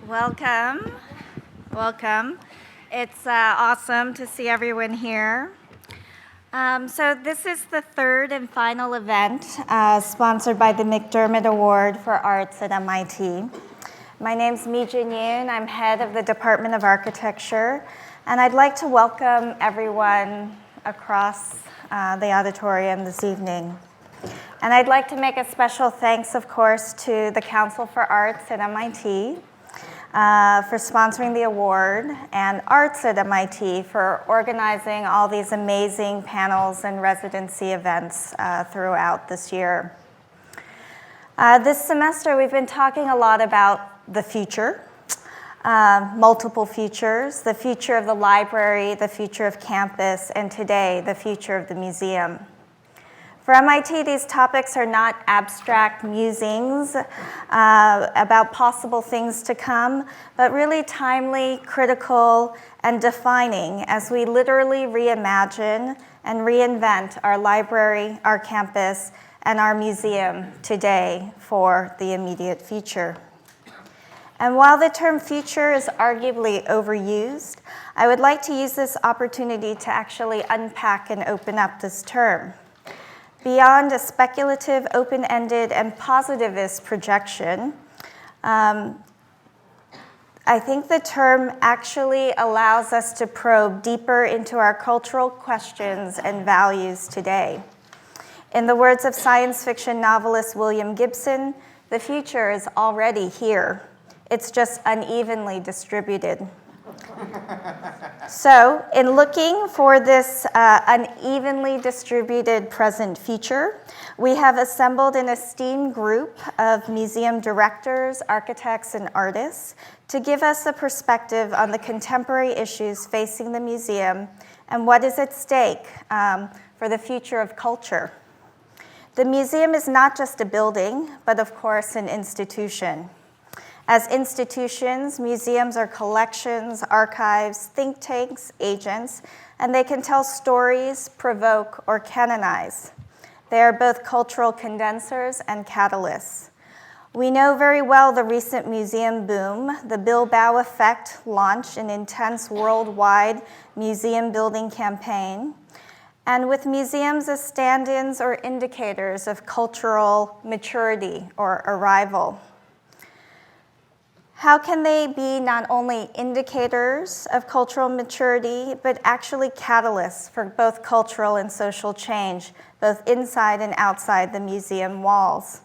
Welcome. Welcome. It's awesome to see everyone here. So this is the third and final event sponsored by the McDermott Award for Arts at MIT. My name's Mi-Jin Yoon. I'm head of the Department of Architecture, and I'd like to welcome everyone across the auditorium this evening. And I'd like to make a special thanks, of course, to the Council for Arts at MIT for sponsoring the award, and Arts at MIT for organizing all these amazing panels and residency events throughout this year. This semester, we've been talking a lot about the future, multiple futures, the future of the library, the future of campus, and today, the future of the museum. For MIT, these topics are not abstract musings about possible things to come, but really timely, critical, and defining as we literally reimagine and reinvent our library, our campus, and our museum today for the immediate future. And while the term future is arguably overused, I would like to use this opportunity to actually unpack and open up this term. Beyond a speculative, open-ended, and positivist projection, I think the term actually allows us to probe deeper into our cultural questions and values today. In the words of science fiction novelist William Gibson, the future is already here. It's just unevenly distributed. So, in looking for this unevenly distributed present future, we have assembled an esteemed group of museum directors, architects, and artists to give us a perspective on the contemporary issues facing the museum and what is at stake for the future of culture. The museum is not just a building, but of course an institution. As institutions, museums are collections, archives, think tanks, agents, and they can tell stories, provoke, or canonize. They are both cultural condensers and catalysts. We know very well the recent museum boom. The Bilbao Effect launched an intense worldwide museum building campaign. And with museums as stand-ins or indicators of cultural maturity or arrival. How can they be not only indicators of cultural maturity, but actually catalysts for both cultural and social change, both inside and outside the museum walls?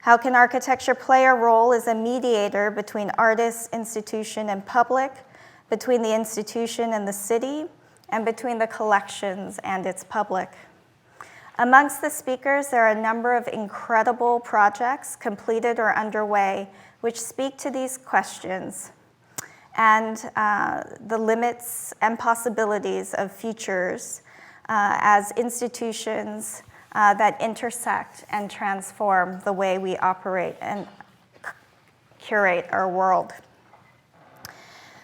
How can architecture play a role as a mediator between artists, institution, and public, between the institution and the city, and between the collections and its public? Amongst the speakers, there are a number of incredible projects completed or underway which speak to these questions and the limits and possibilities of futures as institutions that intersect and transform the way we operate and curate our world.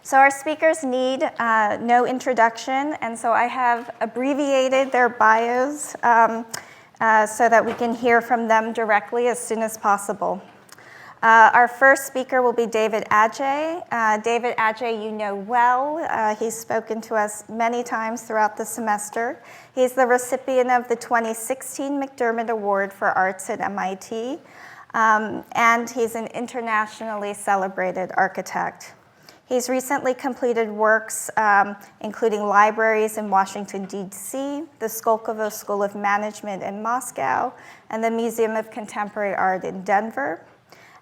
So our speakers need no introduction, and so I have abbreviated their bios so that we can hear from them directly as soon as possible. Our first speaker will be David Adjaye. David Adjaye you know well. He's spoken to us many times throughout the semester. He's the recipient of the 2016 McDermott Award for Arts at MIT, and he's an internationally celebrated architect. He's recently completed works including libraries in Washington, D.C., the Skolkovo School of Management in Moscow, and the Museum of Contemporary Art in Denver.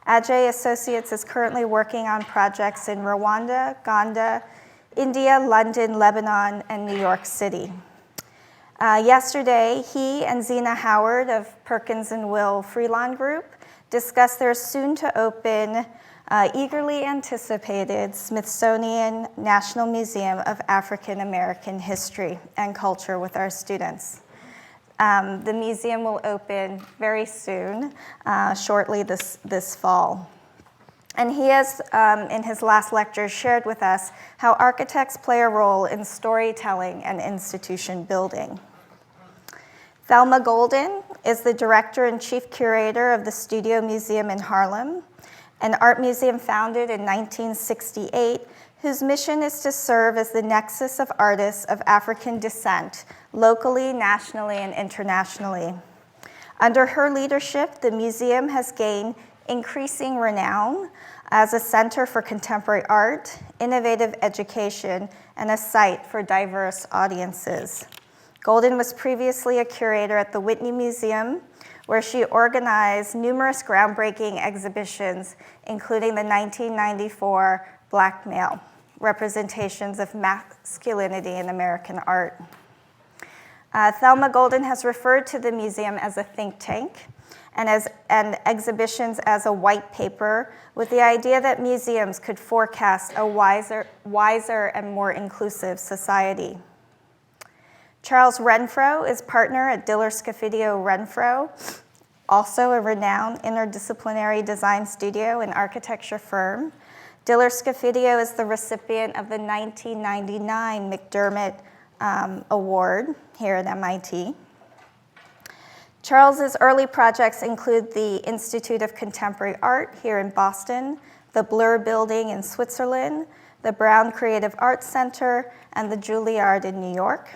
Adjaye Associates is currently working on projects in Rwanda, Ghana, India, London, Lebanon, and New York City. Yesterday, he and Zena Howard of Perkins & Will Freelon Group discussed their soon-to-open, eagerly anticipated Smithsonian National Museum of African American History and Culture with our students. The museum will open very soon, shortly this fall. And he has, in his last lecture, shared with us how architects play a role in storytelling and institution building. Thelma Golden is the director and chief curator of the Studio Museum in Harlem, an art museum founded in 1968 whose mission is to serve as the nexus of artists of African descent, locally, nationally, and internationally. Under her leadership, the museum has gained increasing renown as a center for contemporary art, innovative education, and a site for diverse audiences. Golden was previously a curator at the Whitney Museum, where she organized numerous groundbreaking exhibitions, including the 1994 Black Male, Representations of Masculinity in American Art. Thelma Golden has referred to the museum as a think tank and exhibitions as a white paper, with the idea that museums could forecast a wiser and more inclusive society. Charles Renfro is partner at Diller Scofidio Renfro, also a renowned interdisciplinary design studio and architecture firm. Diller Scofidio is the recipient of the 1999 McDermott Award here at MIT. Charles's early projects include the Institute of Contemporary Art here in Boston, the Blur Building in Switzerland, the Brown Creative Arts Center, and the Juilliard in New York.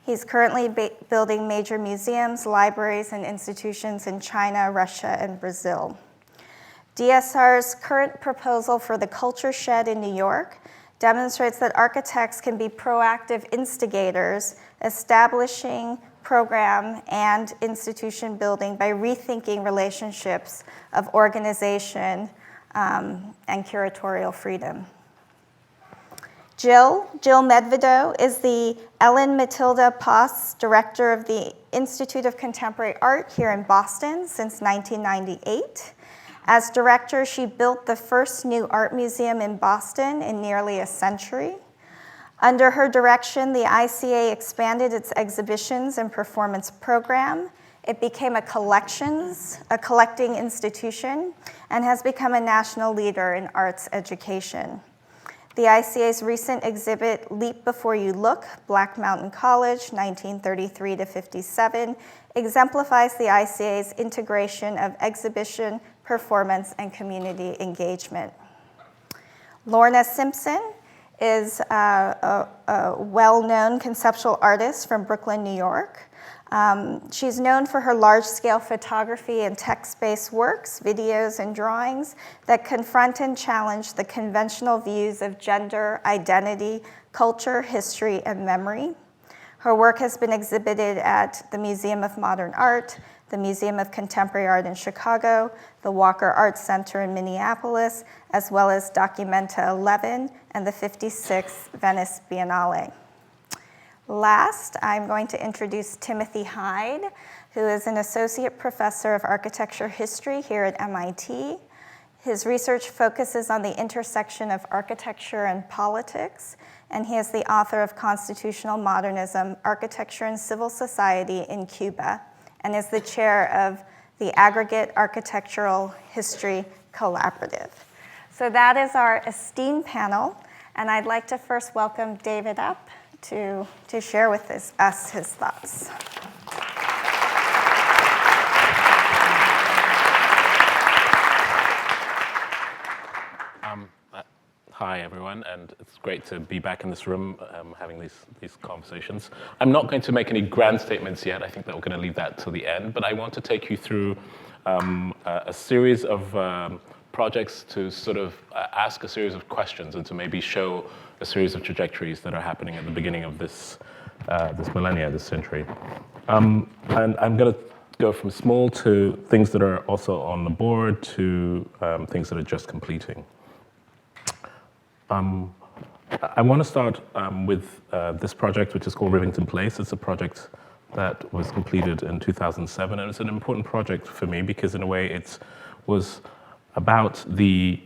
He's currently building major museums, libraries, and institutions in China, Russia, and Brazil. DSR's current proposal for the Culture Shed in New York demonstrates that architects can be proactive instigators, establishing program and institution building by rethinking relationships of organization and curatorial freedom. Jill Medvedow is the Ellen Matilda Poss Director of the Institute of Contemporary Art here in Boston since 1998. As director, she built the first new art museum in Boston in nearly a century. Under her direction, the ICA expanded its exhibitions and performance program. It became a collecting institution, and has become a national leader in arts education. The ICA's recent exhibit, Leap Before You Look, Black Mountain College, 1933 to 57, exemplifies the ICA's integration of exhibition, performance, and community engagement. Lorna Simpson is a well-known conceptual artist from Brooklyn, New York. She's known for her large-scale photography and text-based works, videos, and drawings that confront and challenge the conventional views of gender, identity, culture, history, and memory. Her work has been exhibited at the Museum of Modern Art, the Museum of Contemporary Art in Chicago, the Walker Arts Center in Minneapolis, as well as Documenta 11 and the 56th Venice Biennale. Last, I'm going to introduce Timothy Hyde, who is an associate professor of architecture history here at MIT. His research focuses on the intersection of architecture and politics, and he is the author of Constitutional Modernism, Architecture and Civil Society in Cuba, and is the chair of the Aggregate Architectural History Collaborative. So that is our esteemed panel, and I'd like to first welcome David up to share with us his thoughts. Hi, everyone, and it's great to be back in this room having these conversations. I'm not going to make any grand statements yet. I think that we're going to leave that till the end, but I want to take you through a series of projects to sort of ask a series of questions and to maybe show a series of trajectories that are happening at the beginning of this millennia, this century. And I'm going to go from small to things that are also on the board to things that are just completing. I want to start with this project, which is called Rivington Place. It's a project that was completed in 2007, and it's an important project for me because, in a way, it was about the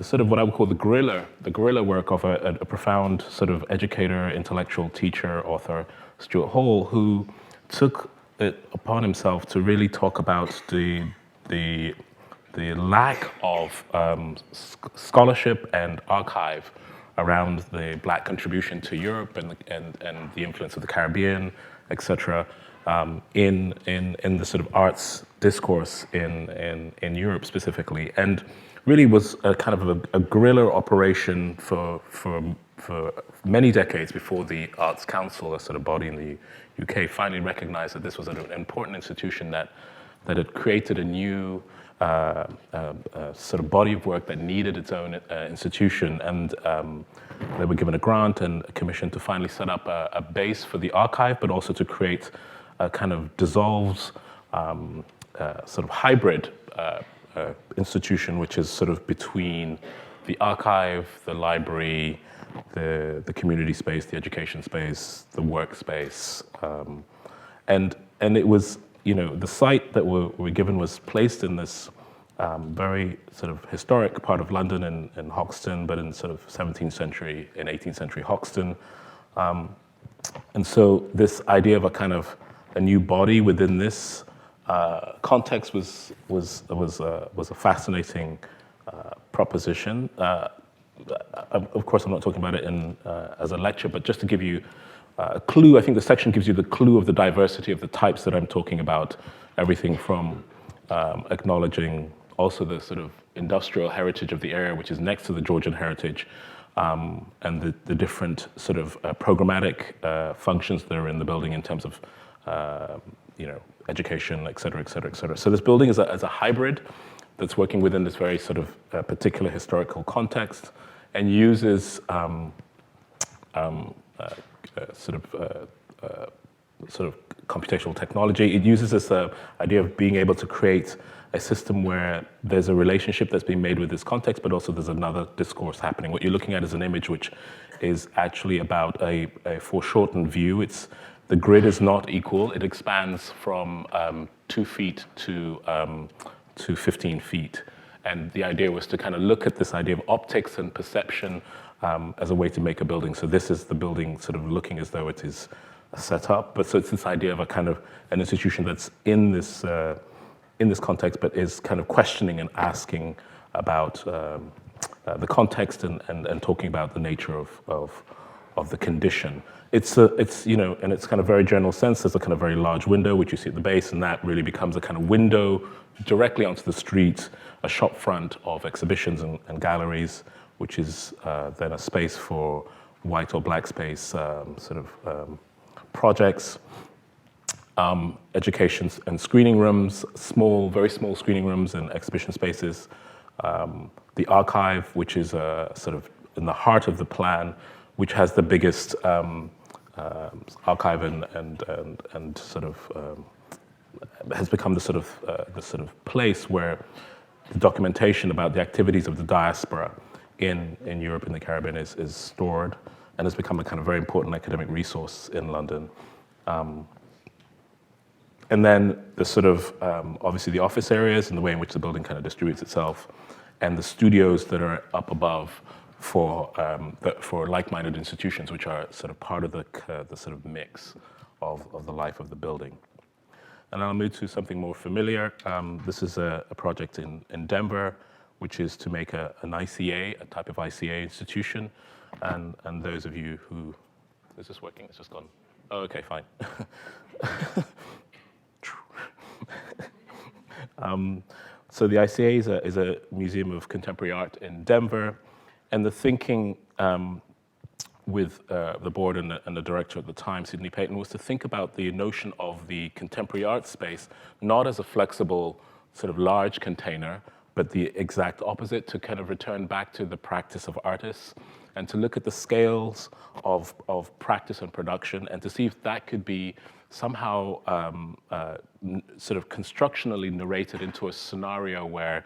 sort of what I would call the guerrilla work of a profound sort of educator, intellectual teacher, author, Stuart Hall, who took it upon himself to really talk about the lack of scholarship and archive around the Black contribution to Europe and the influence of the Caribbean, etc., in the sort of arts discourse in Europe specifically, and really was a kind of a guerrilla operation for many decades before the Arts Council, a sort of body in the UK, finally recognized that this was an important institution that had created a new sort of body of work that needed its own institution, and they were given a grant and a commission to finally set up a base for the archive, but also to create a kind of dissolved sort of hybrid institution, which is sort of between the archive, the library, the community space, the education space, the workspace, and it was, you know, the site that we're given was placed in this very sort of historic part of London in Hoxton, but in sort of 17th century, in 18th century Hoxton. And so this idea of a kind of a new body within this context was a fascinating proposition. Of course, I'm not talking about it as a lecture, but just to give you a clue, I think the section gives you the clue of the diversity of the types that I'm talking about. Everything from acknowledging also the sort of industrial heritage of the area, which is next to the Georgian heritage, and the different sort of programmatic functions that are in the building in terms of, you know, education, et cetera, et cetera, et cetera. So this building is a hybrid that's working within this very sort of particular historical context, and uses sort of computational technology. It uses this idea of being able to create a system where there's a relationship that's being made with this context, but also there's another discourse happening. What you're looking at is an image which is actually about a foreshortened view. The grid is not equal. It expands from 2 feet to 15 feet. And the idea was to kind of look at this idea of optics and perception as a way to make a building. So this is the building sort of looking as though it is set up. But so it's this idea of a kind of an institution that's in this context, but is kind of questioning and asking about the context and talking about the nature of the condition. It's you know, and it's kind of very general sense. There's a kind of very large window which you see at the base, and that really becomes a kind of window directly onto the street, a shop front of exhibitions and galleries, which is then a space for white or black space sort of projects, education and screening rooms, very small screening rooms and exhibition spaces, the archive, which is sort of in the heart of the plan, which has the biggest archive and sort of has become the sort of place where the documentation about the activities of the diaspora in Europe and the Caribbean is stored, and has become a kind of very important academic resource in London. And then the sort of, obviously the office areas and the way in which the building kind of distributes itself, and the studios that are up above for like-minded institutions, which are sort of part of the sort of mix of the life of the building. And I'll move to something more familiar. This is a project in Denver, which is to make an ICA, a type of ICA institution. And those of you who, is this working? It's just gone. Oh, okay, fine. So the ICA is a museum of contemporary art in Denver, and the thinking with the board and the director at the time, Sidney Payton, was to think about the notion of the contemporary art space not as a flexible sort of large container, but the exact opposite, to kind of return back to the practice of artists and to look at the scales of practice and production, and to see if that could be somehow sort of constructionally narrated into a scenario where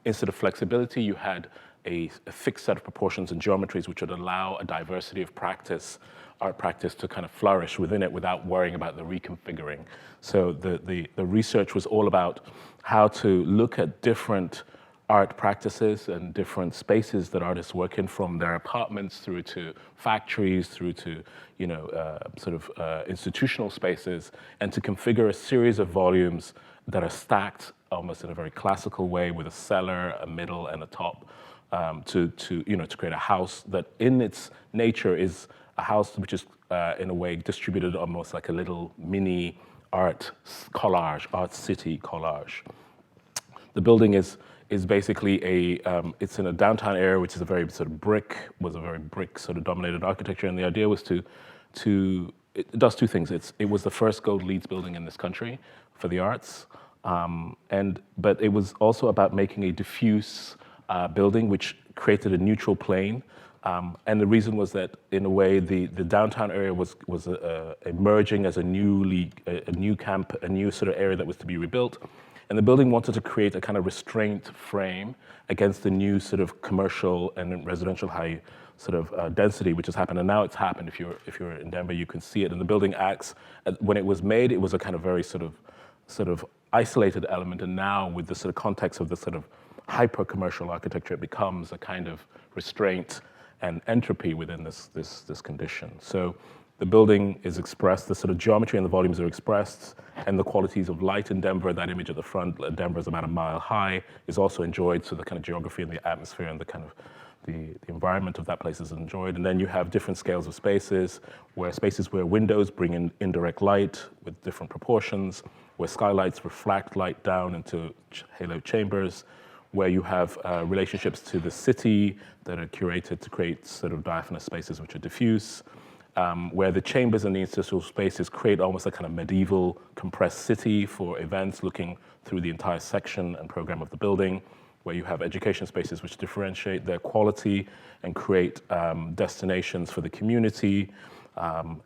instead of flexibility, you had a fixed set of proportions and geometries which would allow a diversity of practice, art practice, to kind of flourish within it without worrying about the reconfiguring. So the research was all about how to look at different art practices and different spaces that artists work in, from their apartments through to factories, through to, you know, sort of institutional spaces, and to configure a series of volumes that are stacked almost in a very classical way, with a cellar, a middle, and a top, to create a house that in its nature is a house which is in a way, distributed almost like a little mini art collage, art city collage. The building is basically it's in a downtown area, which is a very sort of was a very brick sort of dominated architecture, and the idea was it does two things. It was the first gold LEED building in this country for the arts, but it was also about making a diffuse building which created a neutral plane. And the reason was that, in a way, the downtown area was emerging as a new camp, a new sort of area that was to be rebuilt. And the building wanted to create a kind of restraint frame against the new sort of commercial and residential high sort of density, which has happened. And now it's happened. If you're in Denver, you can see it. And the building acts, when it was made, it was a kind of very sort of isolated element. And now, with the sort of context of the sort of hyper-commercial architecture, it becomes a kind of restraint and entropy within this condition. So the building is expressed, the sort of geometry and the volumes are expressed, and the qualities of light in Denver, that image at the front, Denver is about a mile high, is also enjoyed, so the kind of geography and the atmosphere and the kind of the environment of that place is enjoyed. And then you have different scales of spaces where windows bring in indirect light with different proportions, where skylights reflect light down into halo chambers, where you have relationships to the city that are curated to create sort of diaphanous spaces which are diffuse, where the chambers and the interstitial spaces create almost a kind of medieval compressed city for events looking through the entire section and program of the building, where you have education spaces which differentiate their quality and create destinations for the community,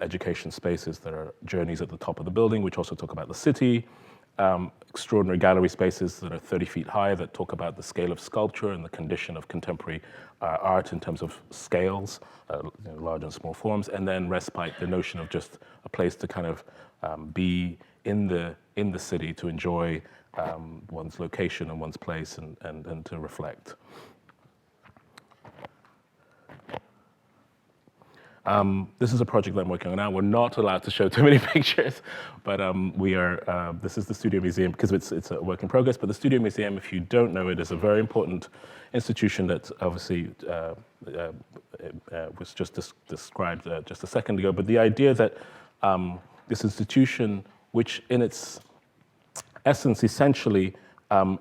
education spaces that are journeys at the top of the building, which also talk about the city, extraordinary gallery spaces that are 30 feet high that talk about the scale of sculpture and the condition of contemporary art in terms of scales, large and small forms, and then respite, the notion of just a place to kind of be in the city to enjoy one's location and one's place and to reflect. This is a project that I'm working on now. We're not allowed to show too many pictures, but this is the Studio Museum because it's a work in progress. But the Studio Museum, if you don't know it, is a very important institution that obviously was just described just a second ago. But the idea that this institution, which in its essence essentially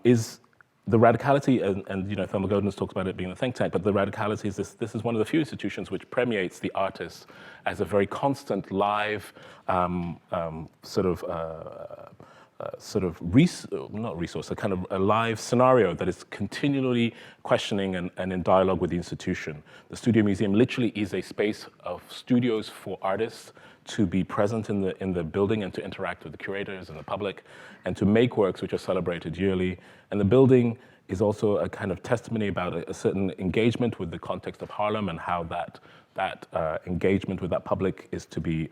is the radicality, and Thelma Godin's talks about it being a think tank, but the radicality is this is one of the few institutions which permeates the artist as a very constant live not resource, a kind of a live scenario that is continually questioning and in dialogue with the institution. The Studio Museum literally is a space of studios for artists to be present in the building and to interact with the curators and the public and to make works which are celebrated yearly. And the building is also a kind of testimony about a certain engagement with the context of Harlem and how that engagement with that public is to be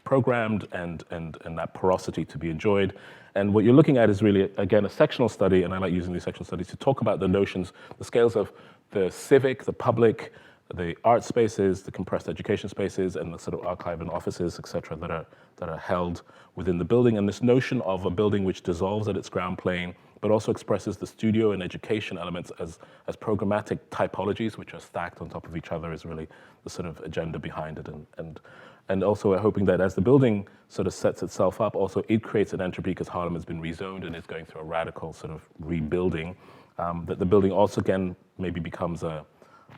programmed and that porosity to be enjoyed. And what you're looking at is really, again, a sectional study, and I like using these sectional studies to talk about the notions, the scales of the civic, the public, the art spaces, the compressed education spaces, and the sort of archive and offices, et cetera, that are held within the building. And this notion of a building which dissolves at its ground plane, but also expresses the studio and education elements as programmatic typologies, which are stacked on top of each other, is really the sort of agenda behind it. And also we're hoping that as the building sort of sets itself up, also it creates an entropy because Harlem has been rezoned and is going through a radical sort of rebuilding, that the building also again maybe becomes a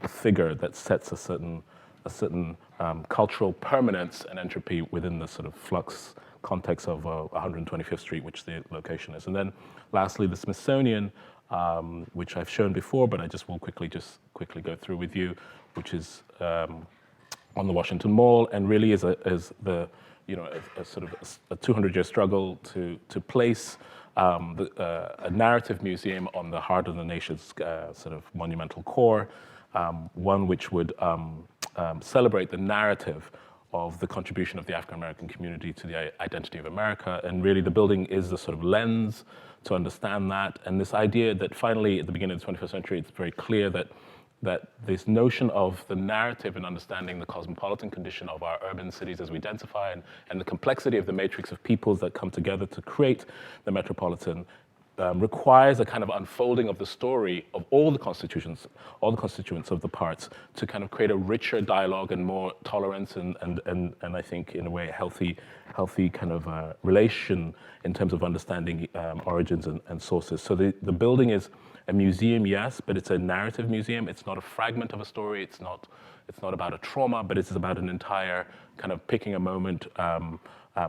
figure that sets a certain cultural permanence and entropy within the sort of flux context of 125th Street, which the location is. And then lastly, the Smithsonian, which I've shown before, but I just will quickly go through with you, which is on the Washington Mall, and really is a sort of a 200-year struggle to place a narrative museum on the heart of the nation's sort of monumental core, one which would celebrate the narrative of the contribution of the African American community to the identity of America. And really the building is the sort of lens to understand that. And this idea that finally at the beginning of the 21st century, it's very clear that this notion of the narrative and understanding the cosmopolitan condition of our urban cities as we densify and the complexity of the matrix of peoples that come together to create the metropolitan requires a kind of unfolding of the story of all the constituents of the parts to kind of create a richer dialogue and more tolerance and I think in a way a healthy kind of relation in terms of understanding origins and sources. So the building is a museum, yes, but it's a narrative museum. It's not a fragment of a story. It's not about a trauma, but it's about an entire kind of picking a moment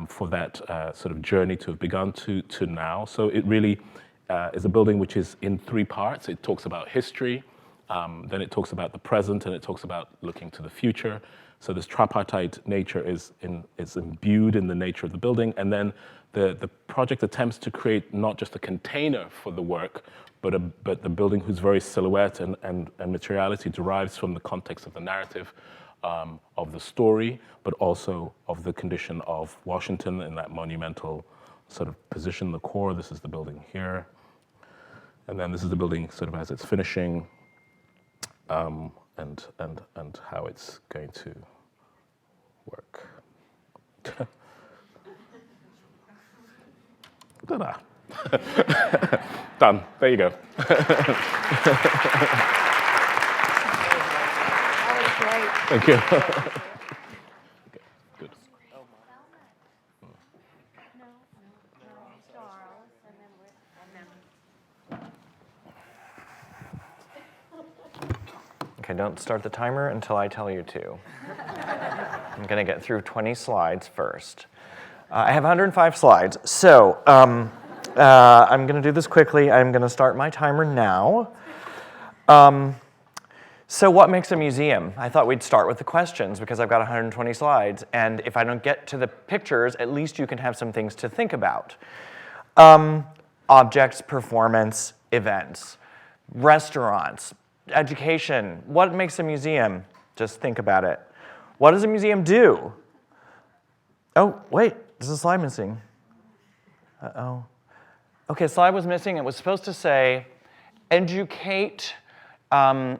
for that sort of journey to have begun to now. So it really is a building which is in three parts. It talks about history, then it talks about the present, and it talks about looking to the future. So this tripartite nature is imbued in the nature of the building, and then the project attempts to create not just a container for the work, but the building whose very silhouette and materiality derives from the context of the narrative, of the story, but also of the condition of Washington in that monumental sort of position, the core. This is the building here. And then this is the building sort of as it's finishing, and how it's going to work. Ta-da. Done. There you go. Thank you. Okay, good. Okay, don't start the timer until I tell you to. I'm going to get through 20 slides first. I have 105 slides, so I'm going to do this quickly. I'm going to start my timer now. So what makes a museum? I thought we'd start with the questions because I've got 120 slides, and if I don't get to the pictures, at least you can have some things to think about. Objects, performance, events, restaurants, education. What makes a museum? Just think about it. What does a museum do? Oh, wait, there's a slide missing. Uh-oh. Okay, slide was missing. It was supposed to say, educate, enlighten,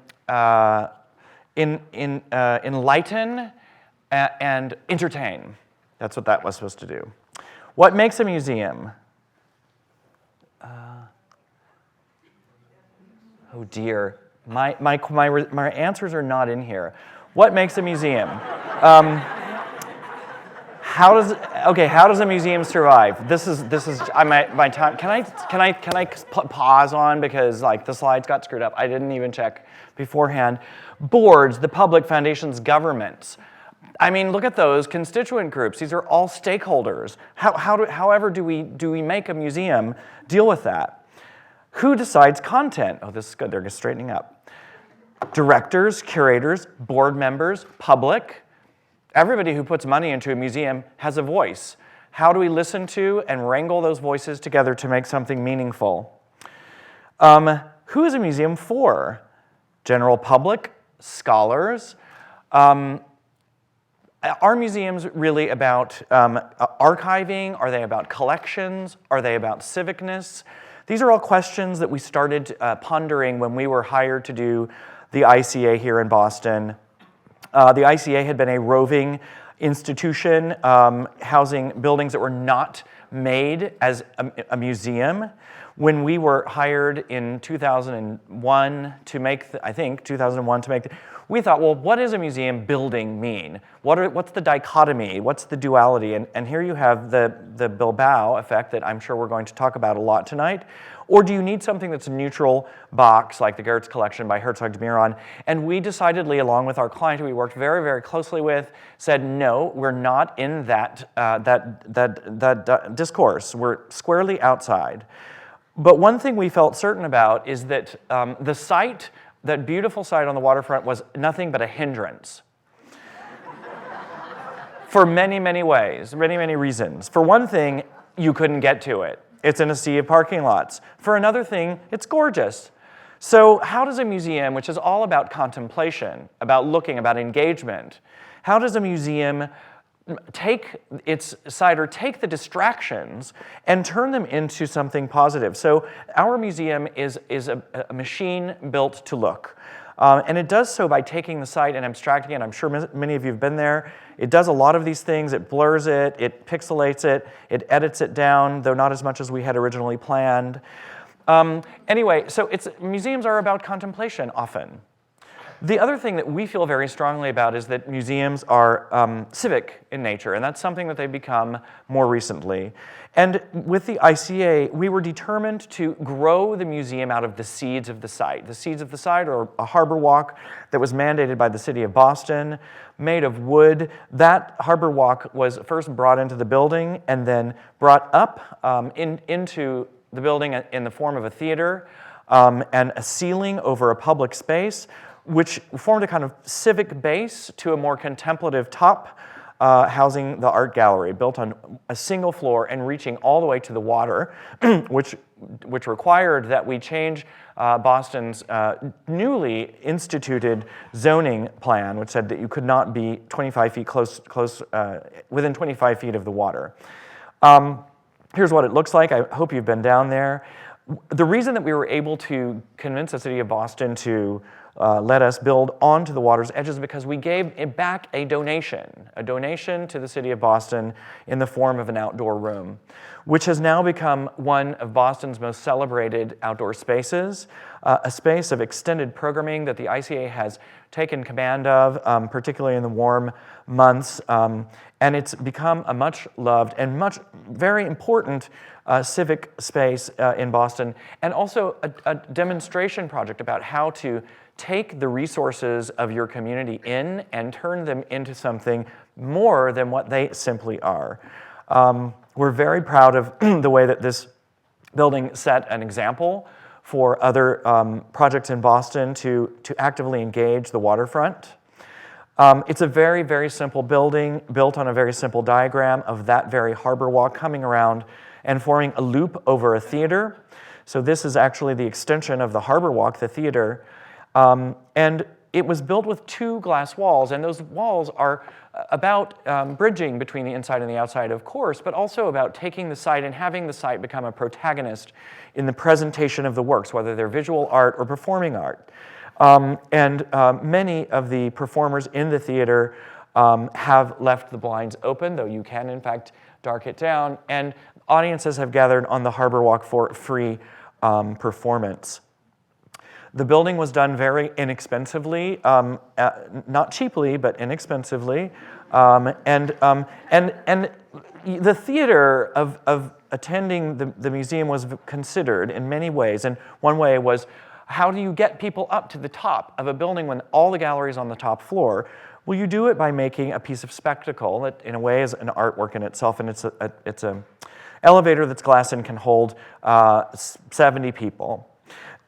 and entertain. That's what that was supposed to do. What makes a museum? Oh dear, my answers are not in here. What makes a museum? How does a museum survive? This is my time. Can I pause on because like the slides got screwed up. I didn't even check beforehand. Boards, the public, foundations, governments. I mean, look at those constituent groups. These are all stakeholders. However do we make a museum deal with that? Who decides content? Oh, this is good. They're straightening up. Directors, curators, board members, public. Everybody who puts money into a museum has a voice. How do we listen to and wrangle those voices together to make something meaningful? Who is a museum for? General public, scholars. Are museums really about archiving? Are they about collections? Are they about civicness? These are all questions that we started pondering when we were hired to do the ICA here in Boston. The ICA had been a roving institution housing buildings that were not made as a museum. When we were hired in 2001 to make, we thought, well, what does a museum building mean? What's the dichotomy? What's the duality? And here you have the Bilbao effect that I'm sure we're going to talk about a lot tonight. Or do you need something that's a neutral box like the Goetz collection by Herzog de Meuron? And we decidedly, along with our client who we worked very, very closely with, said, no, we're not in that discourse. We're squarely outside. But one thing we felt certain about is that the site, that beautiful site on the waterfront, was nothing but a hindrance. For many, many ways, many, many reasons. For one thing, you couldn't get to it. It's in a sea of parking lots. For another thing, it's gorgeous. So how does a museum, which is all about contemplation, about looking, about engagement, how does a museum take its site or take the distractions and turn them into something positive? So our museum is a machine built to look. And it does so by taking the site and abstracting it. I'm sure many of you have been there. It does a lot of these things. It blurs it, it pixelates it, it edits it down, though not as much as we had originally planned. Anyway, so museums are about contemplation often. The other thing that we feel very strongly about is that museums are civic in nature, and that's something that they've become more recently. And with the ICA, we were determined to grow the museum out of the seeds of the site. The seeds of the site are a harbor walk that was mandated by the city of Boston, made of wood. That harbor walk was first brought into the building and then brought up into the building in the form of a theater and a ceiling over a public space, which formed a kind of civic base to a more contemplative top, housing the art gallery, built on a single floor and reaching all the way to the water, which required that we change Boston's newly instituted zoning plan, which said that you could not be 25 feet within 25 feet of the water. Here's what it looks like. I hope you've been down there. The reason that we were able to convince the city of Boston to let us build onto the water's edges is because we gave back a donation to the city of Boston in the form of an outdoor room, which has now become one of Boston's most celebrated outdoor spaces, a space of extended programming that the ICA has taken command of, particularly in the warm months, and it's become a much loved and very important civic space in Boston, and also a demonstration project about how to take the resources of your community in and turn them into something more than what they simply are. We're very proud of the way that this building set an example for other projects in Boston to actively engage the waterfront. It's a very, very simple building built on a very simple diagram of that very harbor walk coming around and forming a loop over a theater. So this is actually the extension of the harbor walk, the theater. And it was built with 2 glass walls, and those walls are about bridging between the inside and the outside, of course, but also about taking the site and having the site become a protagonist in the presentation of the works, whether they're visual art or performing art. Many of the performers in the theater have left the blinds open, though you can, in fact, dark it down, and audiences have gathered on the harbor walk for free performance. The building was done very inexpensively, not cheaply, but inexpensively. And the theater of attending the museum was considered in many ways. And one way was, how do you get people up to the top of a building when all the gallery is on the top floor? Well, you do it by making a piece of spectacle that, in a way, is an artwork in itself, and it's an elevator that's glass and can hold 70 people.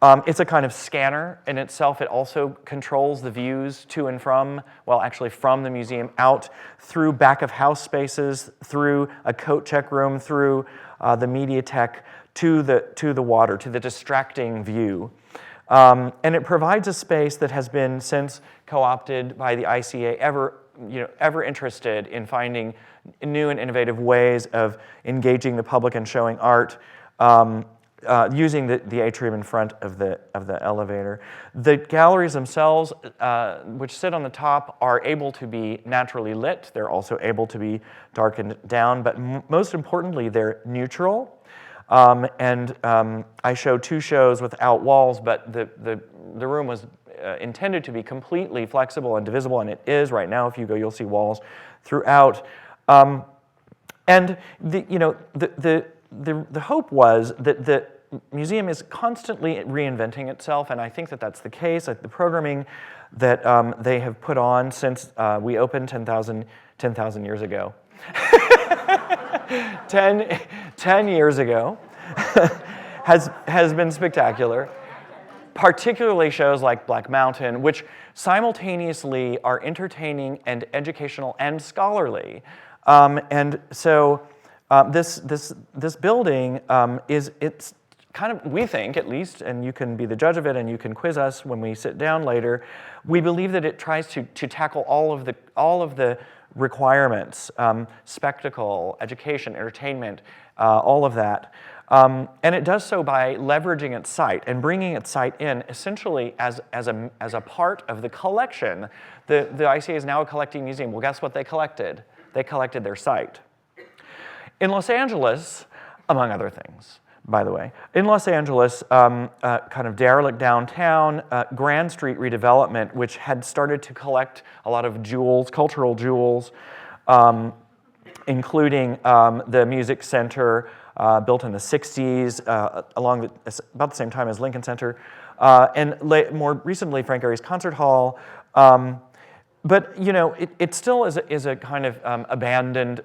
It's a kind of scanner in itself. It also controls the views to and from, well, actually from the museum out through back of house spaces, through a coat check room, through the mediatheque to the water, to the distracting view. And it provides a space that has been since co-opted by the ICA, ever interested in finding new and innovative ways of engaging the public and showing art. Using the atrium in front of the elevator. The galleries themselves, which sit on the top, are able to be naturally lit. They're also able to be darkened down, but most importantly, they're neutral. I showed 2 shows without walls, but the room was intended to be completely flexible and divisible, and it is right now. If you go, you'll see walls throughout. And the hope was that the museum is constantly reinventing itself, and I think that that's the case. The programming that they have put on since we opened 10,000 years ago, 10 years ago, has been spectacular. Particularly shows like Black Mountain, which simultaneously are entertaining and educational and scholarly. And so this building it's kind of, we think at least, and you can be the judge of it and you can quiz us when we sit down later, we believe that it tries to tackle all of the requirements, spectacle, education, entertainment, all of that. And it does so by leveraging its site and bringing its site in essentially as a part of the collection. The ICA is now a collecting museum. Well, guess what they collected? They collected their site. In Los Angeles, among other things, by the way. In Los Angeles, kind of derelict downtown, Grand Street redevelopment, which had started to collect a lot of jewels, cultural jewels, including the Music Center, built in the 60s, about the same time as Lincoln Center, and more recently, Frank Gehry's Concert Hall. But it still is a kind of abandoned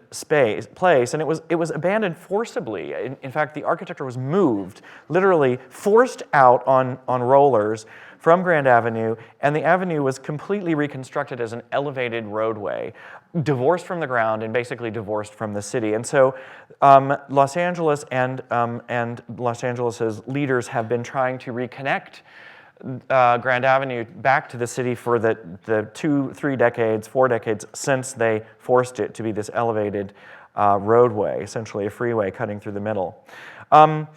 place, and it was abandoned forcibly. In fact, the architecture was moved, literally forced out on rollers from Grand Avenue, and the avenue was completely reconstructed as an elevated roadway, divorced from the ground and basically divorced from the city. And so, Los Angeles and Los Angeles's leaders have been trying to reconnect Grand Avenue back to the city for the 2, 3 decades, 4 decades since they forced it to be this elevated roadway, essentially a freeway cutting through the middle. And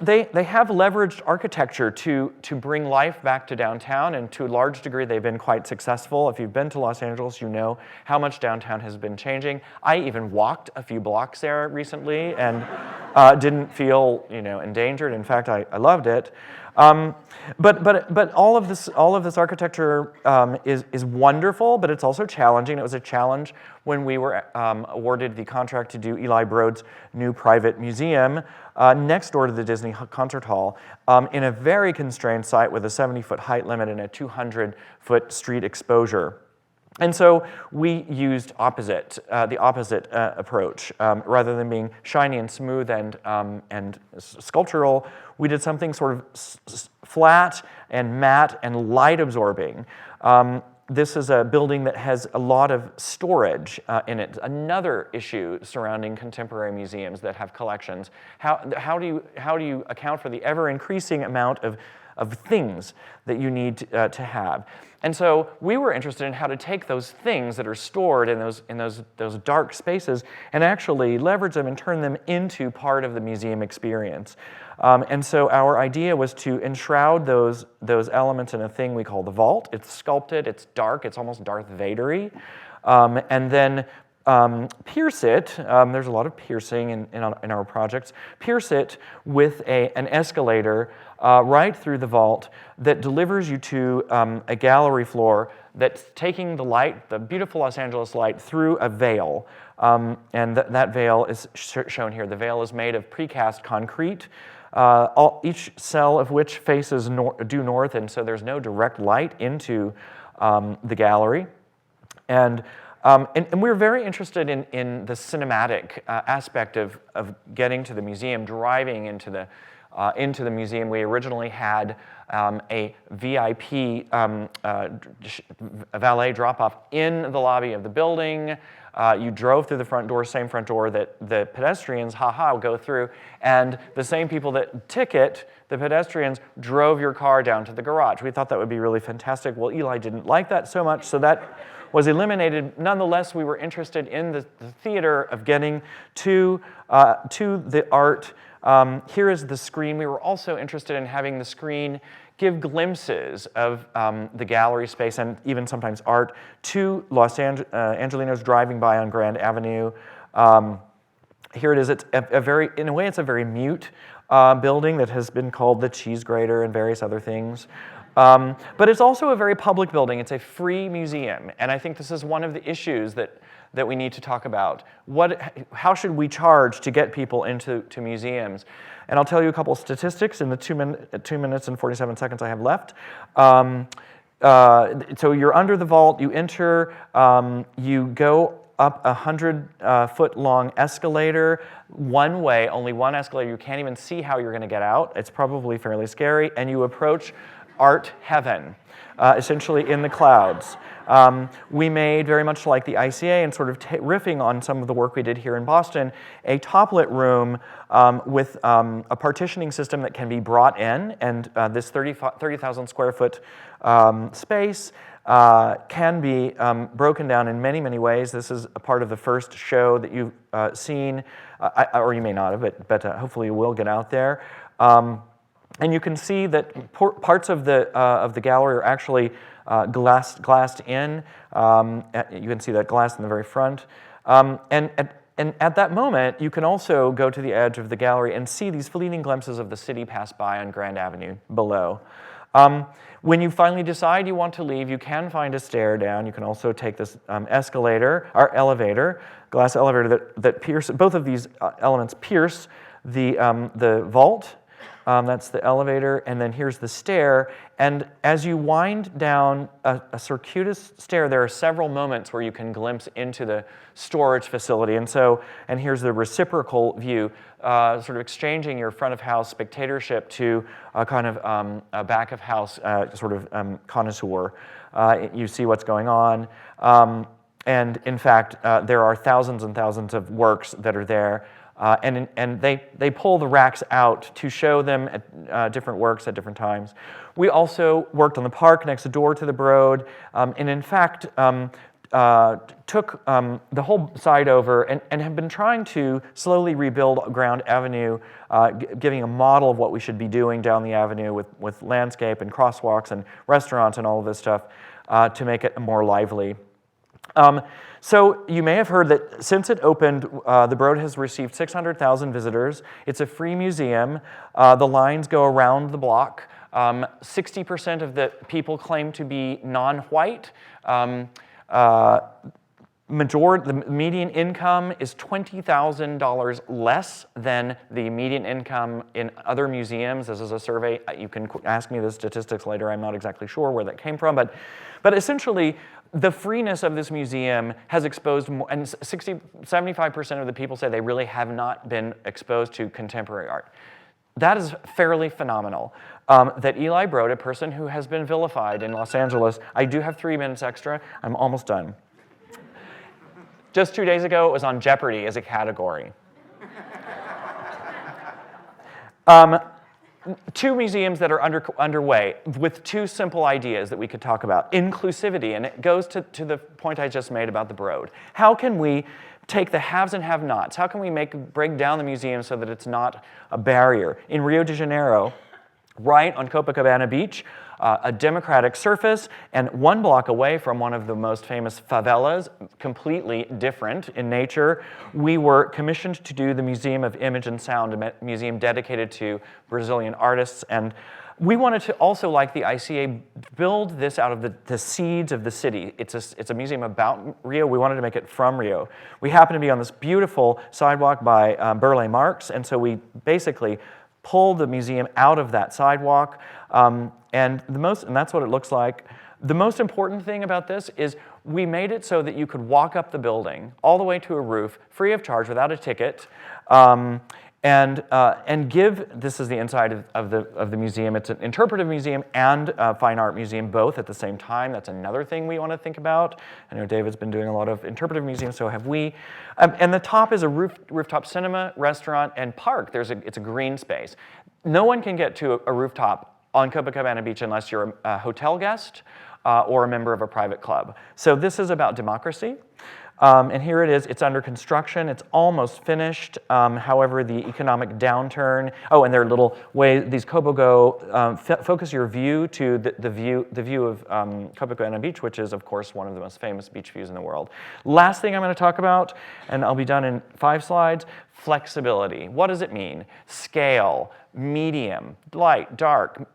they have leveraged architecture to bring life back to downtown, and to a large degree they've been quite successful. If you've been to Los Angeles, you know how much downtown has been changing. I even walked a few blocks there recently and didn't feel endangered. In fact, I loved it. But all of this architecture is wonderful, but it's also challenging. It was a challenge when we were awarded the contract to do Eli Broad's new private museum next door to the Disney Concert Hall in a very constrained site with a 70-foot height limit and a 200-foot street exposure. And so we used the opposite approach. Rather than being shiny and smooth and sculptural, we did something sort of flat and matte and light absorbing. This is a building that has a lot of storage in it. Another issue surrounding contemporary museums that have collections. How do you account for the ever-increasing amount of things that you need to have? And so we were interested in how to take those things that are stored in those dark spaces and actually leverage them and turn them into part of the museum experience. And so our idea was to enshroud those elements in a thing we call the vault. It's sculpted, it's dark, it's almost Darth Vader-y. And then pierce it, there's a lot of piercing in our projects, pierce it with an escalator right through the vault that delivers you to a gallery floor that's taking the light, the beautiful Los Angeles light, through a veil. And that veil is shown here. The veil is made of precast concrete, each cell of which faces due north, and so there's no direct light into the gallery. And we're very interested in the cinematic aspect of getting to the museum, driving into the museum. We originally had a VIP valet drop-off in the lobby of the building. You drove through the front door, same front door that the pedestrians, go through, and the same people that ticket the pedestrians drove your car down to the garage. We thought that would be really fantastic. Well, Eli didn't like that so much, so that was eliminated. Nonetheless, we were interested in the theater of getting to the art. Here is the screen. We were also interested in having the screen give glimpses of the gallery space and even sometimes art to Los Angelinos driving by on Grand Avenue. Here it is. It's in a way, it's a very mute building that has been called the cheese grater and various other things. But it's also a very public building. It's a free museum, and I think this is one of the issues that we need to talk about. How should we charge to get people into museums? And I'll tell you a couple of statistics in the 2 minutes and 47 seconds I have left. So you're under the vault, you enter, you go up a 100-foot long escalator, one way, only one escalator. You can't even see how you're going to get out. It's probably fairly scary. And you approach art heaven, essentially in the clouds. We made, very much like the ICA and sort of riffing on some of the work we did here in Boston, a top-lit room with a partitioning system that can be brought in, and this 30,000 square foot space can be broken down in many, many ways. This is a part of the first show that you've seen, or you may not have, but hopefully you will get out there. And you can see that parts of the gallery are actually glassed in. You can see that glass in the very front. And and at that moment, you can also go to the edge of the gallery and see these fleeting glimpses of the city pass by on Grand Avenue below. When you finally decide you want to leave, you can find a stair down. You can also take this escalator, or elevator, glass elevator that pierce, both of these elements pierce the vault. That's the elevator, and then here's the stair. And as you wind down a circuitous stair, there are several moments where you can glimpse into the storage facility. And here's the reciprocal view, sort of exchanging your front of house spectatorship to a kind of a back of house sort of connoisseur. You see what's going on. And in fact, there are thousands and thousands of works that are there. And they pull the racks out to show them at different works at different times. We also worked on the park next door to the Broad, and in fact took the whole side over and have been trying to slowly rebuild Grand Avenue, giving a model of what we should be doing down the avenue with landscape and crosswalks and restaurants and all of this stuff to make it more lively. So you may have heard that since it opened, the Broad has received 600,000 visitors. It's a free museum. The lines go around the block. 60% of the people claim to be non-white. The median income is $20,000 less than the median income in other museums. This is a survey. You can ask me the statistics later. I'm not exactly sure where that came from, but essentially, the freeness of this museum has exposed more, and 75% of the people say they really have not been exposed to contemporary art. That is fairly phenomenal. That Eli Broad, a person who has been vilified in Los Angeles, I do have 3 minutes extra. I'm almost done. Just 2 days ago, it was on Jeopardy as a category. 2 museums that are underway with 2 simple ideas that we could talk about. Inclusivity, and it goes to the point I just made about the Broad. How can we take the haves and have-nots? How can we break down the museum so that it's not a barrier? In Rio de Janeiro, right on Copacabana Beach, a democratic surface, and 1 block away from one of the most famous favelas, completely different in nature, we were commissioned to do the Museum of Image and Sound, a museum dedicated to Brazilian artists. And we wanted to also, like the ICA, build this out of the seeds of the city. It's a museum about Rio. We wanted to make it from Rio. We happened to be on this beautiful sidewalk by Burle Marx, and so we basically pulled the museum out of that sidewalk. And that's what it looks like. The most important thing about this is we made it so that you could walk up the building all the way to a roof, free of charge, without a ticket, and give. This is the inside of the museum. It's an interpretive museum and a fine art museum, both at the same time. That's another thing we want to think about. I know David's been doing a lot of interpretive museums, so have we. And the top is a rooftop cinema, restaurant, and park. It's a green space. No one can get to a rooftop on Copacabana Beach unless you're a hotel guest or a member of a private club. So this is about democracy. And here it is. It's under construction. It's almost finished. However, the economic downturn. Oh, and there are little ways. These Kobogo focus your view to the view of Copacabana Beach, which is, of course, one of the most famous beach views in the world. Last thing I'm going to talk about, and I'll be done in 5 slides. Flexibility. What does it mean? Scale, medium, light, dark,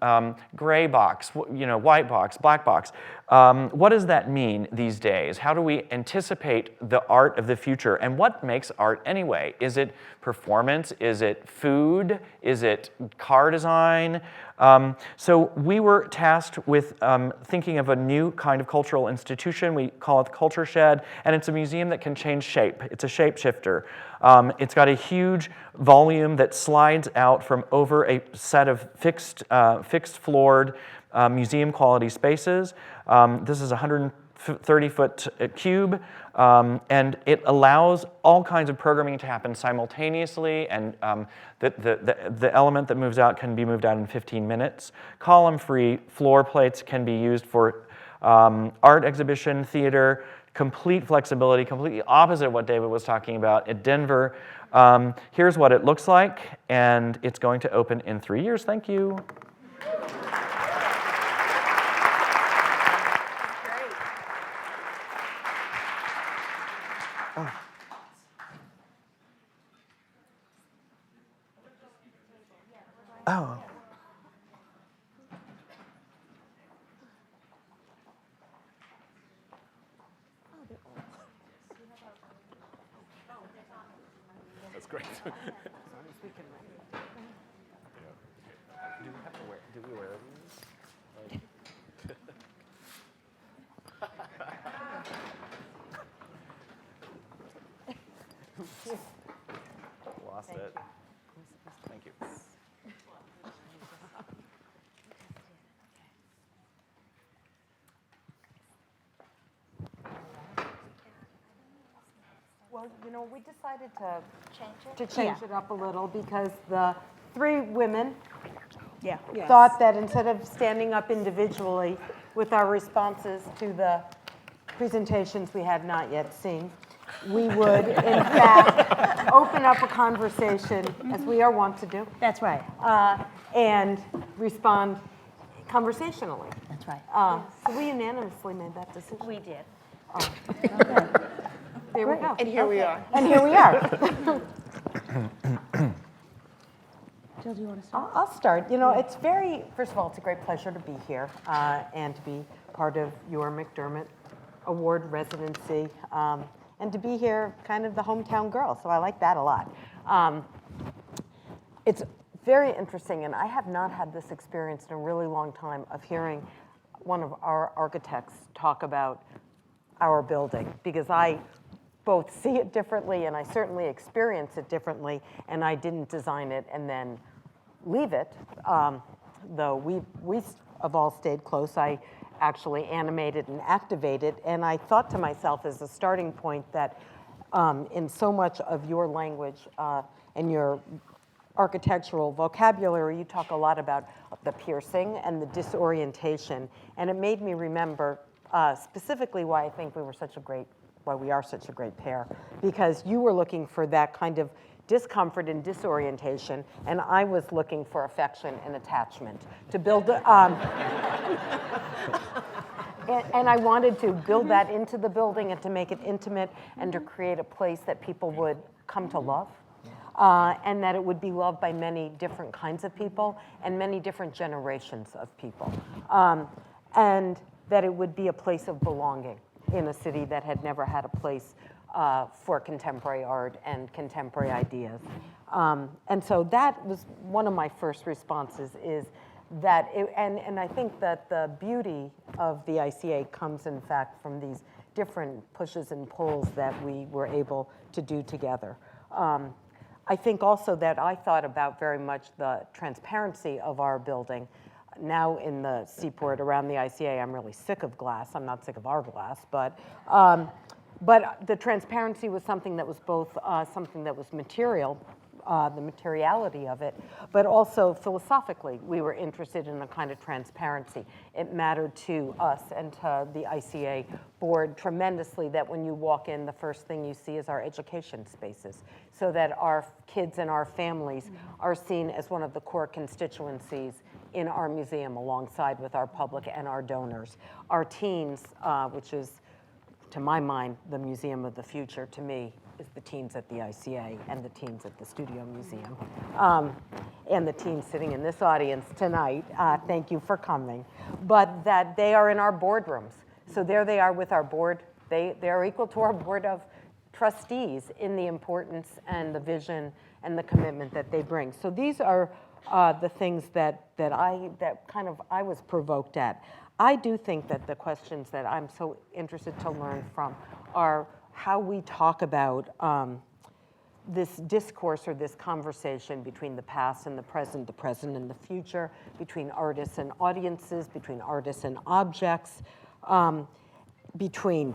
gray box, white box, black box. What does that mean these days? How do we anticipate the art of the future? And what makes art anyway? Is it performance? Is it food? Is it car design? So we were tasked with thinking of a new kind of cultural institution. We call it the Culture Shed, and it's a museum that can change shape. It's a shapeshifter. It's got a huge volume that slides out from over a set of fixed floored museum quality spaces. This is a 130-foot cube, and it allows all kinds of programming to happen simultaneously, and the element that moves out can be moved out in 15 minutes. Column-free floor plates can be used for art exhibition, theater, complete flexibility, completely opposite of what David was talking about at Denver. Here's what it looks like, and it's going to open in 3 years. Thank you. Do we wear these? Lost it. Thank you. Well, we decided to change it up a little because the three women thought that instead of standing up individually with our responses to the presentations we had not yet seen, we would, in fact, open up a conversation, as we are wont to do. That's right. And respond conversationally. That's right. So we unanimously made that decision. We did. There we go. And here we are. And here we are. Jill, do you want to start? I'll start. It's first of all, it's a great pleasure to be here and to be part of your McDermott Award residency and to be here kind of the hometown girl. So I like that a lot. It's very interesting, and I have not had this experience in a really long time of hearing one of our architects talk about our building, because I both see it differently and I certainly experience it differently, and I didn't design it and then leave it, though we have all stayed close. I actually animated and activated, and I thought to myself as a starting point that in so much of your language and your architectural vocabulary, you talk a lot about the piercing and the disorientation, and it made me remember specifically why I think we are such a great pair, because you were looking for that kind of discomfort and disorientation, and I was looking for affection and attachment to build. And I wanted to build that into the building and to make it intimate and to create a place that people would come to love. And that it would be loved by many different kinds of people and many different generations of people. And that it would be a place of belonging in a city that had never had a place for contemporary art and contemporary ideas. And so that was one of my first responses, is that, and I think that the beauty of the ICA comes in fact from these different pushes and pulls that we were able to do together. I think also that I thought about very much the transparency of our building. Now in the Seaport around the ICA, I'm really sick of glass. I'm not sick of our glass, but the transparency was something that was both something that was material, the materiality of it, but also philosophically, we were interested in a kind of transparency. It mattered to us and to the ICA board tremendously that when you walk in, the first thing you see is our education spaces, so that our kids and our families are seen as one of the core constituencies in our museum, alongside with our public and our donors. Our teens, which is, to my mind, the museum of the future, to me, is the teens at the ICA and the teens at the Studio Museum. And the teens sitting in this audience tonight, thank you for coming. But that they are in our boardrooms. So there they are with our board. They are equal to our board of trustees in the importance and the vision and the commitment that they bring. So these are the things that I was provoked at. I do think that the questions that I'm so interested to learn from are how we talk about this discourse or this conversation between the past and the present and the future, between artists and audiences, between artists and objects, between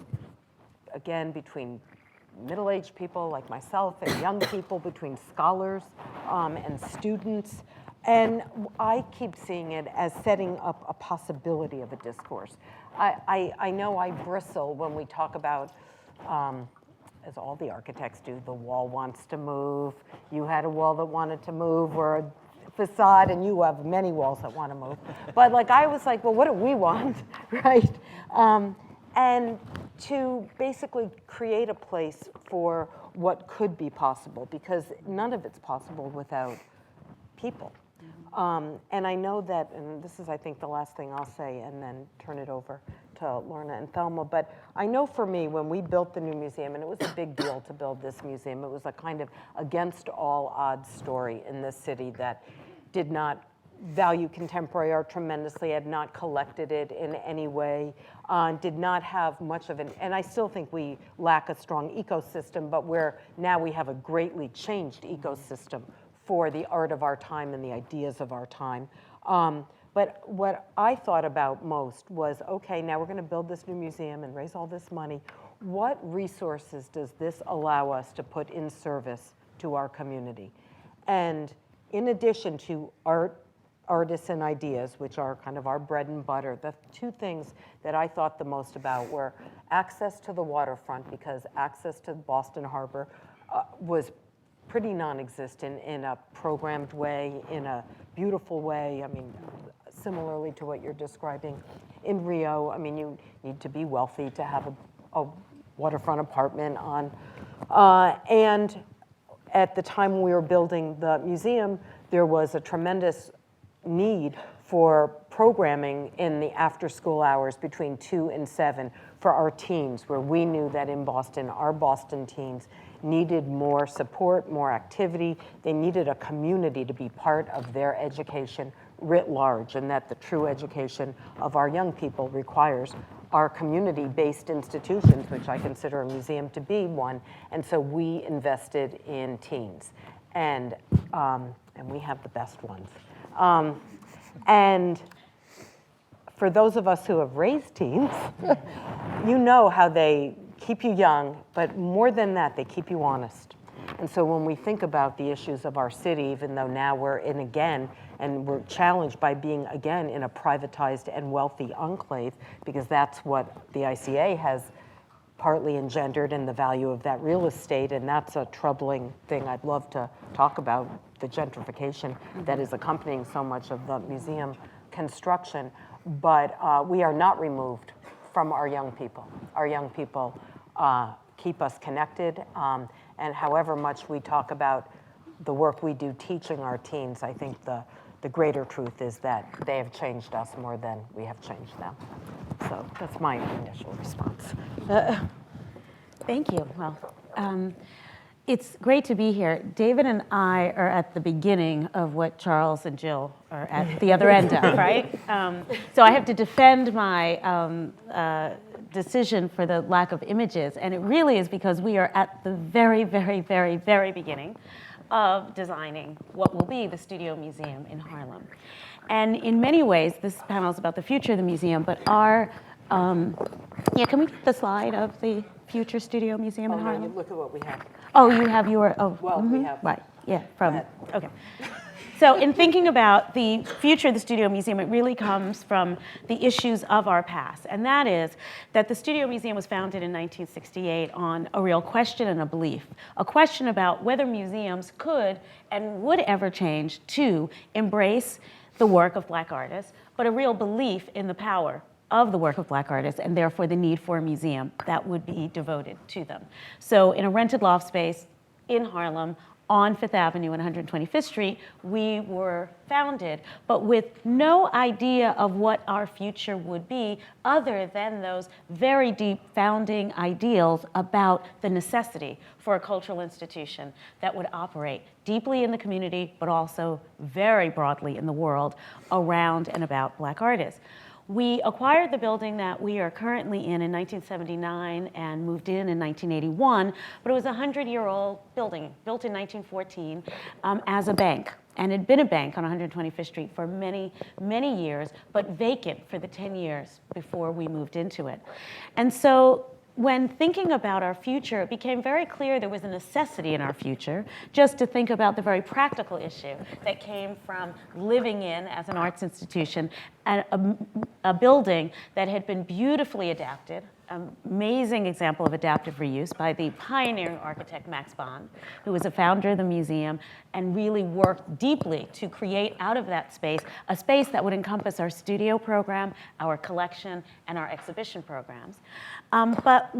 middle-aged people like myself and young people, between scholars and students. And I keep seeing it as setting up a possibility of a discourse. I know I bristle when we talk about, as all the architects do, the wall wants to move. You had a wall that wanted to move, or a facade, and you have many walls that want to move. But I was like, well, what do we want, right? And to basically create a place for what could be possible, because none of it's possible without people. And I know that, and this is, I think, the last thing I'll say, and then turn it over to Lorna and Thelma, but I know for me, when we built the new museum, and it was a big deal to build this museum, it was a kind of against all odds story in this city that did not value contemporary art tremendously, had not collected it in any way, did not have much of an, and I still think we lack a strong ecosystem, but where now we have a greatly changed ecosystem for the art of our time and the ideas of our time. But what I thought about most was, okay, now we're going to build this new museum and raise all this money. What resources does this allow us to put in service to our community? And in addition to artists and ideas, which are kind of our bread and butter, the two things that I thought the most about were access to the waterfront, because access to Boston Harbor was pretty non-existent in a programmed way, in a beautiful way. I mean, similarly to what you're describing in Rio, I mean, you need to be wealthy to have a waterfront apartment on. And at the time we were building the museum, there was a tremendous need for programming in the after-school hours between 2 and 7 for our teens, where we knew that in Boston, our Boston teens needed more support, more activity. They needed a community to be part of their education writ large, and that the true education of our young people requires our community-based institutions, which I consider a museum to be one. And so we invested in teens, and we have the best ones. And for those of us who have raised teens, you know how they keep you young, but more than that, they keep you honest. And so when we think about the issues of our city, even though now we're in again, and we're challenged by being again in a privatized and wealthy enclave, because that's what the ICA has partly engendered, in the value of that real estate, and that's a troubling thing I'd love to talk about, the gentrification that is accompanying so much of the museum construction. But we are not removed from our young people. Our young people keep us connected, and however much we talk about the work we do teaching our teens, I think the greater truth is that they have changed us more than we have changed them. So that's my initial response. Thank you. Well, it's great to be here. David and I are at the beginning of what Charles and Jill are at the other end of, right? So I have to defend my decision for the lack of images, and it really is because we are at the very, very, very, very beginning of designing what will be the Studio Museum in Harlem. And in many ways, this panel is about the future of the museum, but our, yeah, can we get the slide of the future Studio Museum in Harlem? No, you look at what we have. Oh, you have your, oh. Well, we have. Right, yeah, from, ahead. okay. So in thinking about the future of the Studio Museum, it really comes from the issues of our past. And that is that the Studio Museum was founded in 1968 on a real question and a belief. A question about whether museums could and would ever change to embrace the work of Black artists, but a real belief in the power of the work of Black artists, and therefore the need for a museum that would be devoted to them. So in a rented loft space in Harlem, on Fifth Avenue and 125th Street, we were founded, but with no idea of what our future would be other than those very deep founding ideals about the necessity for a cultural institution that would operate deeply in the community, but also very broadly in the world around and about Black artists. We acquired the building that we are currently in 1979 and moved in 1981, but it was a 100-year-old building, built in 1914 as a bank. And it had been a bank on 125th Street for many, many years, but vacant for the 10 years before we moved into it. And so when thinking about our future, it became very clear there was a necessity in our future just to think about the very practical issue that came from living in, as an arts institution, a building that had been beautifully adapted, an amazing example of adaptive reuse by the pioneering architect Max Bond, who was a founder of the museum and really worked deeply to create out of that space a space that would encompass our studio program, our collection, and our exhibition programs. But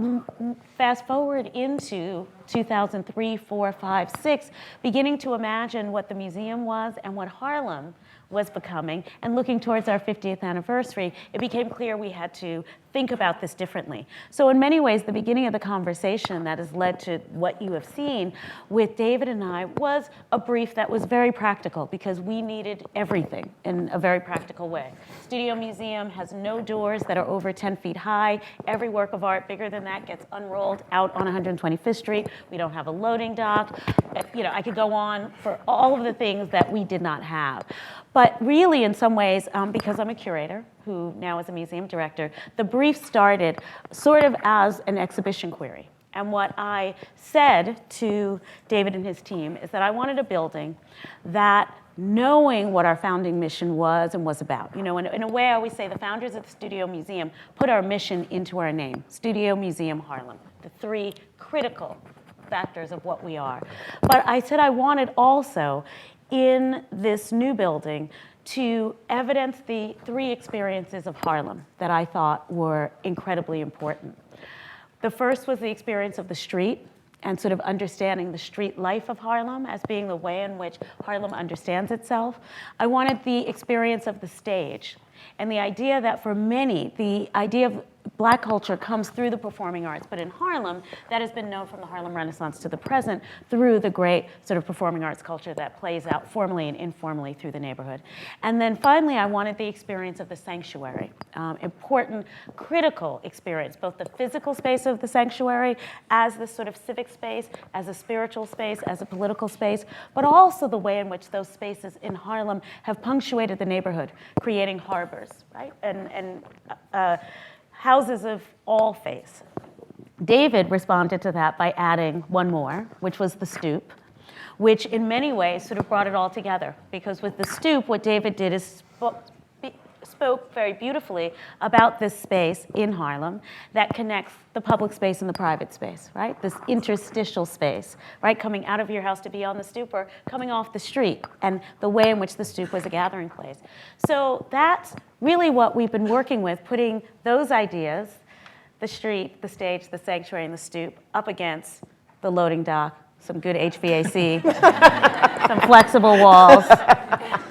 fast forward into 2003, 4, 5, 6, beginning to imagine what the museum was and what Harlem was becoming, and looking towards our 50th anniversary, it became clear we had to think about this differently. So in many ways, the beginning of the conversation that has led to what you have seen with David and I was a brief that was very practical because we needed everything in a very practical way. Studio Museum has no doors that are over 10 feet high. Every work of art bigger than that gets unrolled out on 125th Street. We don't have a loading dock. I could go on for all of the things that we did not have. But really, in some ways, because I'm a curator, who now is a museum director, the brief started sort of as an exhibition query. And what I said to David and his team is that I wanted a building that, knowing what our founding mission was and was about. In a way, I always say the founders of the Studio Museum put our mission into our name, Studio Museum Harlem, the three critical factors of what we are. But I said I wanted also, in this new building, to evidence the three experiences of Harlem that I thought were incredibly important. The first was the experience of the street and sort of understanding the street life of Harlem as being the way in which Harlem understands itself. I wanted the experience of the stage and the idea that for many, the idea of Black culture comes through the performing arts, but in Harlem, that has been known from the Harlem Renaissance to the present through the great sort of performing arts culture that plays out formally and informally through the neighborhood. And then finally, I wanted the experience of the sanctuary, important, critical experience, both the physical space of the sanctuary as this sort of civic space, as a spiritual space, as a political space, but also the way in which those spaces in Harlem have punctuated the neighborhood, creating harbors, right? And houses of all faiths. David responded to that by adding one more, which was the stoop, which in many ways sort of brought it all together. Because with the stoop, what David did is spoke very beautifully about this space in Harlem that connects the public space and the private space, right? This interstitial space, right? Coming out of your house to be on the stoop or coming off the street, and the way in which the stoop was a gathering place. So that's really what we've been working with, putting those ideas, the street, the stage, the sanctuary, and the stoop, up against the loading dock, some good HVAC, some flexible walls,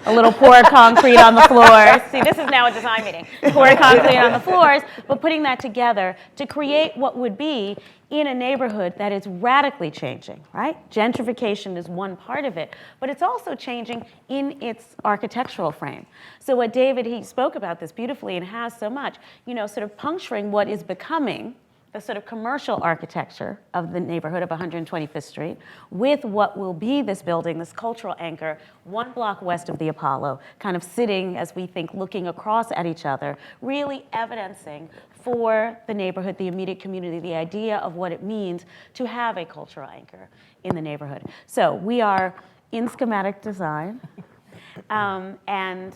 a little poured concrete on the floors. See, this is now a design meeting. Poured concrete on the floors, but putting that together to create what would be in a neighborhood that is radically changing, right? Gentrification is one part of it, but it's also changing in its architectural frame. So what David, he spoke about this beautifully and has so much, sort of puncturing what is becoming the sort of commercial architecture of the neighborhood of 125th Street with what will be this building, this cultural anchor, one block west of the Apollo, kind of sitting, as we think, looking across at each other, really evidencing for the neighborhood, the immediate community, the idea of what it means to have a cultural anchor in the neighborhood. So we are in schematic design and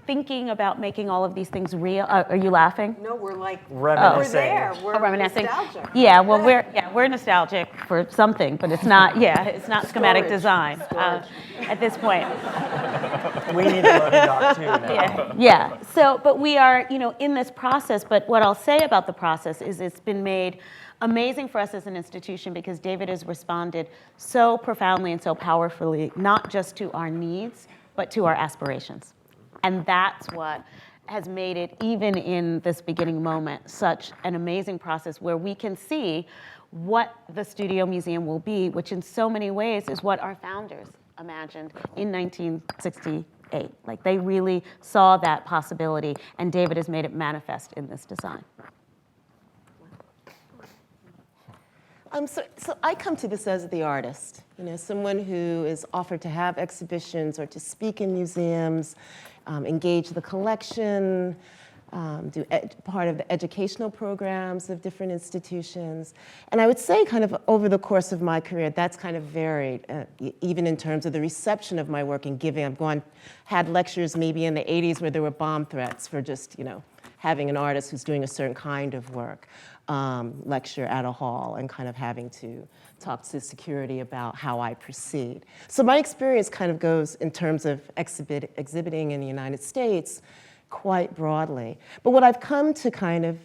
thinking about making all of these things real. Are you laughing? No, we're like, Reminiscing. we're there. We're reminiscing. nostalgic. Yeah, well, we're nostalgic for something, but it's not. Yeah, it's not schematic design at this point. We need a loading dock too now. Yeah. So, but we are, in this process. But what I'll say about the process is it's been made amazing for us as an institution because David has responded so profoundly and so powerfully, not just to our needs, but to our aspirations. And that's what has made it, even in this beginning moment, such an amazing process where we can see what the Studio Museum will be, which in so many ways is what our founders imagined in 1968. Like they really saw that possibility, and David has made it manifest in this design. So I come to this as the artist, someone who is offered to have exhibitions or to speak in museums, engage the collection, do part of the educational programs of different institutions. And I would say kind of over the course of my career, that's kind of varied, even in terms of the reception of my work and giving. I've had lectures maybe in the 80s where there were bomb threats for just, having an artist who's doing a certain kind of work lecture at a hall and kind of having to talk to security about how I proceed. So my experience kind of goes in terms of exhibiting in the United States quite broadly. But what I've come to kind of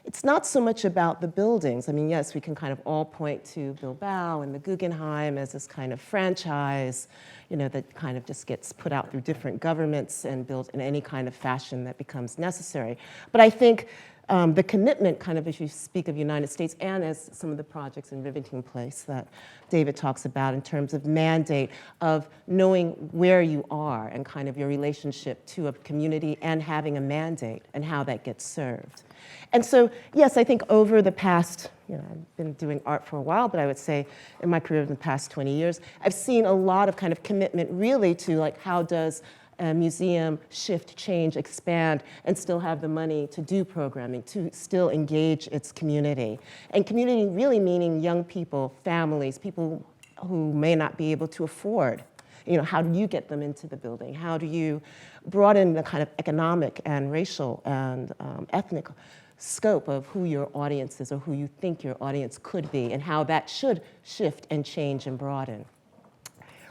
it's not so much about the buildings. I mean, yes, we can kind of all point to Bilbao and the Guggenheim as this kind of franchise, that kind of just gets put out through different governments and built in any kind of fashion that becomes necessary. But I think the commitment, kind of, if you speak of the United States, and as some of the projects in Rivington Place that David talks about in terms of mandate of knowing where you are and kind of your relationship to a community and having a mandate and how that gets served. And so, yes, I think over the past, I've been doing art for a while, but I would say in my career in the past 20 years, I've seen a lot of kind of commitment really to like how does a museum shift, change, expand, and still have the money to do programming, to still engage its community. And community really meaning young people, families, people who may not be able to afford. How do you get them into the building? How do you broaden the kind of economic and racial and ethnic scope of who your audience is or who you think your audience could be and how that should shift and change and broaden?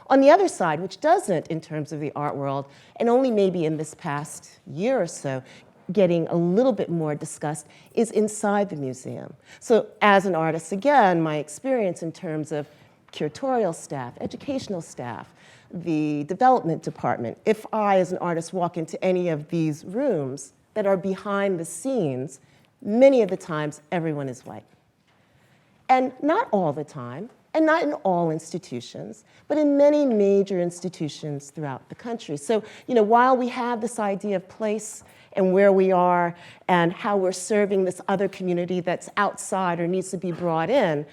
On the other side, which doesn't in terms of the art world, and only maybe in this past year or so, getting a little bit more discussed, is inside the museum. So as an artist, again, my experience in terms of curatorial staff, educational staff, the development department, if I as an artist walk into any of these rooms that are behind the scenes, many of the times everyone is white. And not all the time, and not in all institutions, but in many major institutions throughout the country. So, while we have this idea of place and where we are and how we're serving this other community that's outside or needs to be brought in,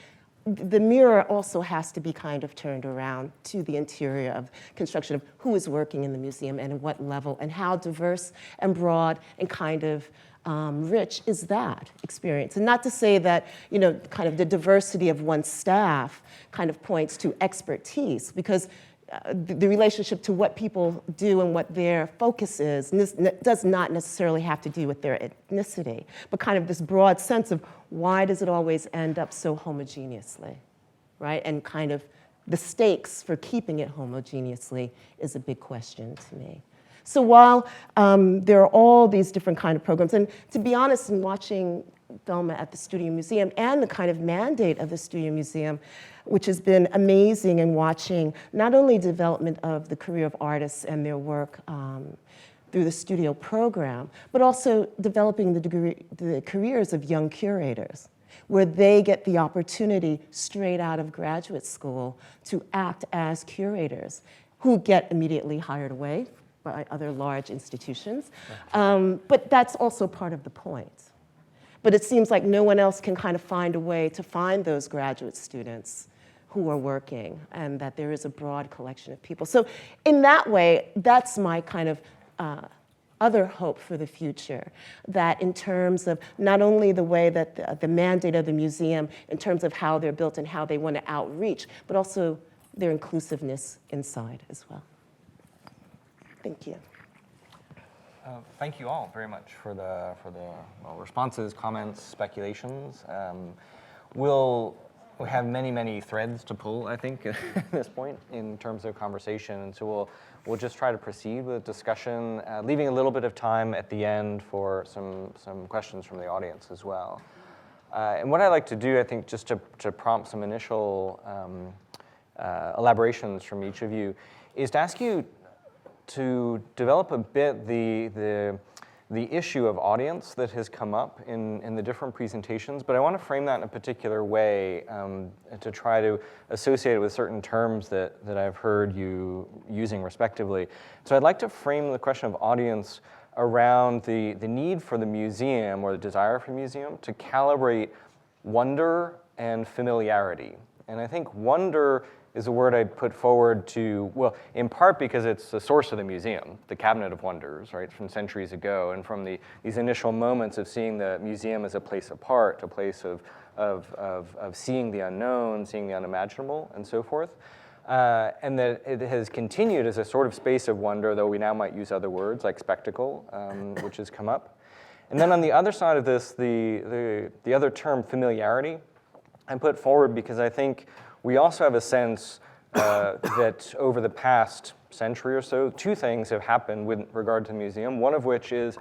the mirror also has to be kind of turned around to the interior of construction of who is working in the museum and at what level and how diverse and broad and kind of rich is that experience. And not to say that, kind of the diversity of one's staff kind of points to expertise, because the relationship to what people do and what their focus is does not necessarily have to do with their ethnicity, but kind of this broad sense of why does it always end up so homogeneously, right? And kind of the stakes for keeping it homogeneously is a big question to me. So while there are all these different kind of programs, and to be honest, in watching Thelma at the Studio Museum and the kind of mandate of the Studio Museum, which has been amazing in watching not only development of the career of artists and their work through the studio program, but also developing the careers of young curators, where they get the opportunity straight out of graduate school to act as curators who get immediately hired away by other large institutions. But that's also part of the point. But it seems like no one else can kind of find a way to find those graduate students who are working, and that there is a broad collection of people. So in that way, that's my kind of other hope for the future, that in terms of not only the way that the mandate of the museum, in terms of how they're built and how they want to outreach, but also their inclusiveness inside as well. Thank you. Thank you all very much for the responses, comments, speculations. We'll have many threads to pull, I think, at this point in terms of conversation, and so we'll just try to proceed with discussion, leaving a little bit of time at the end for some questions from the audience as well. And what I like to do, I think, just to prompt some initial elaborations from each of you, is to ask you to develop a bit the issue of audience that has come up in the different presentations, but I want to frame that in a particular way to try to associate it with certain terms that I've heard you using respectively. So I'd like to frame the question of audience around the need for the museum, or the desire for the museum, to calibrate wonder and familiarity. And I think wonder is a word I'd put forward to, well, in part because it's the source of the museum, the Cabinet of Wonders, right, from centuries ago, and from these initial moments of seeing the museum as a place apart, a place of seeing the unknown, seeing the unimaginable, and so forth. And that it has continued as a sort of space of wonder, though we now might use other words like spectacle, which has come up. And then on the other side of this, the other term, familiarity, I put forward because I think we also have a sense that over the past century or so, two things have happened with regard to the museum, one of which is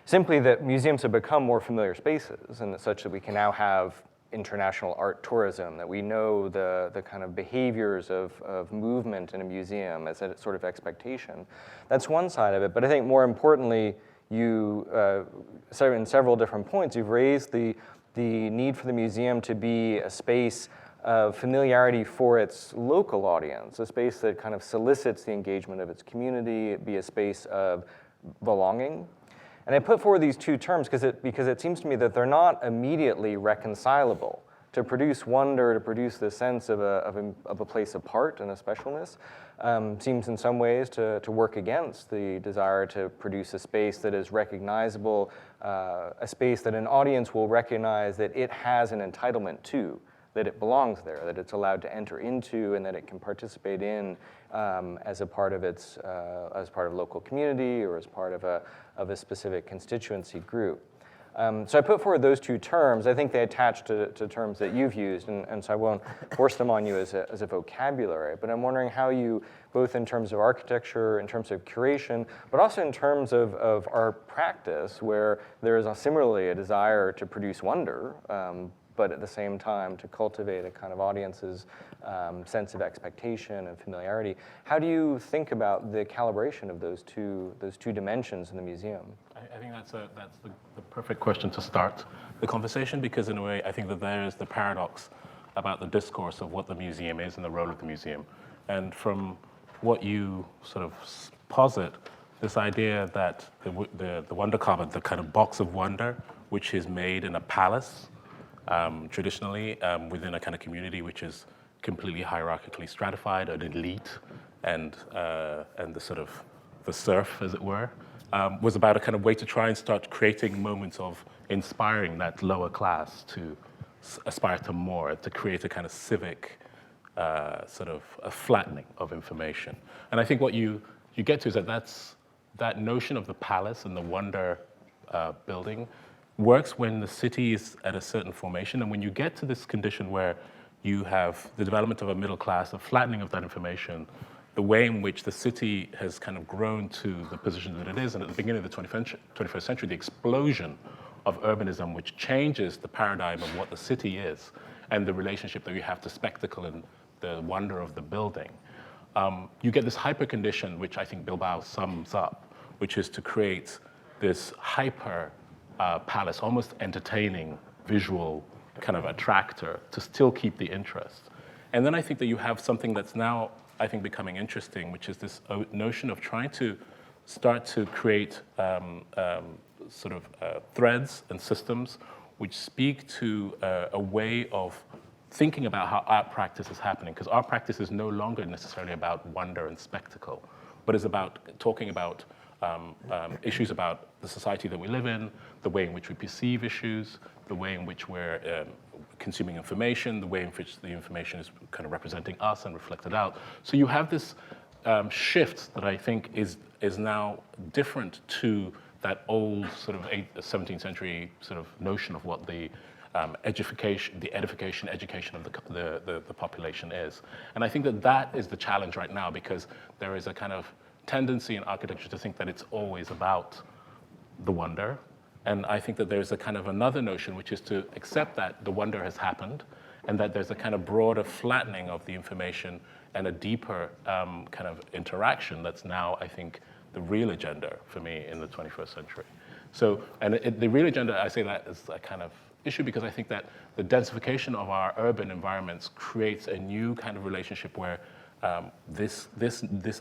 simply that museums have become more familiar spaces, and such that we can now have international art tourism, that we know the kind of behaviors of movement in a museum as a sort of expectation. That's one side of it, but I think more importantly, you, so in several different points, you've raised the need for the museum to be a space of familiarity for its local audience, a space that kind of solicits the engagement of its community, be a space of belonging. And I put forward these two terms because it seems to me that they're not immediately reconcilable. To produce wonder, to produce the sense of a place apart and a specialness, seems in some ways to work against the desire to produce a space that is recognizable, a space that an audience will recognize that it has an entitlement to, that it belongs there, that it's allowed to enter into, and that it can participate in as a part of its, as part of local community or as part of a specific constituency group. So I put forward those two terms. I think they attach to terms that you've used, and so I won't force them on you as a vocabulary, but I'm wondering how you, both in terms of architecture, in terms of curation, but also in terms of our practice, where there is similarly a desire to produce wonder, but at the same time to cultivate a kind of audience's sense of expectation and familiarity. How do you think about the calibration of those two dimensions in the museum? I think that's the perfect question to start the conversation, because in a way, I think that there is the paradox about the discourse of what the museum is and the role of the museum. And from what you sort of posit, this idea that the wonder cupboard, the kind of box of wonder, which is made in a palace, traditionally within a kind of community which is completely hierarchically stratified, an elite, and the sort of the serf, as it were, was about a kind of way to try and start creating moments of inspiring that lower class to aspire to more, to create a kind of civic sort of a flattening of information. And I think what you get to is that notion of the palace and the wonder building works when the city is at a certain formation, and when you get to this condition where you have the development of a middle class, a flattening of that information, the way in which the city has kind of grown to the position that it is, and at the beginning of the 21st century, the explosion of urbanism, which changes the paradigm of what the city is and the relationship that you have to spectacle and the wonder of the building. You get this hyper condition, which I think Bilbao sums up, which is to create this hyper palace, almost entertaining visual kind of attractor to still keep the interest. And then I think that you have something that's now, I think, becoming interesting, which is this notion of trying to start to create sort of threads and systems which speak to a way of thinking about how art practice is happening, because art practice is no longer necessarily about wonder and spectacle, but is about talking about issues about the society that we live in, the way in which we perceive issues, the way in which we're consuming information, the way in which the information is kind of representing us and reflected out. So you have this shift that I think is now different to that old sort of 17th century sort of notion of what the education of the population is. And I think that is the challenge right now, because there is a kind of tendency in architecture to think that it's always about the wonder. And I think that there's a kind of another notion, which is to accept that the wonder has happened and that there's a kind of broader flattening of the information and a deeper kind of interaction that's now, I think, the real agenda for me in the 21st century. So, and the real agenda, I say that is a kind of issue because I think that the densification of our urban environments creates a new kind of relationship where this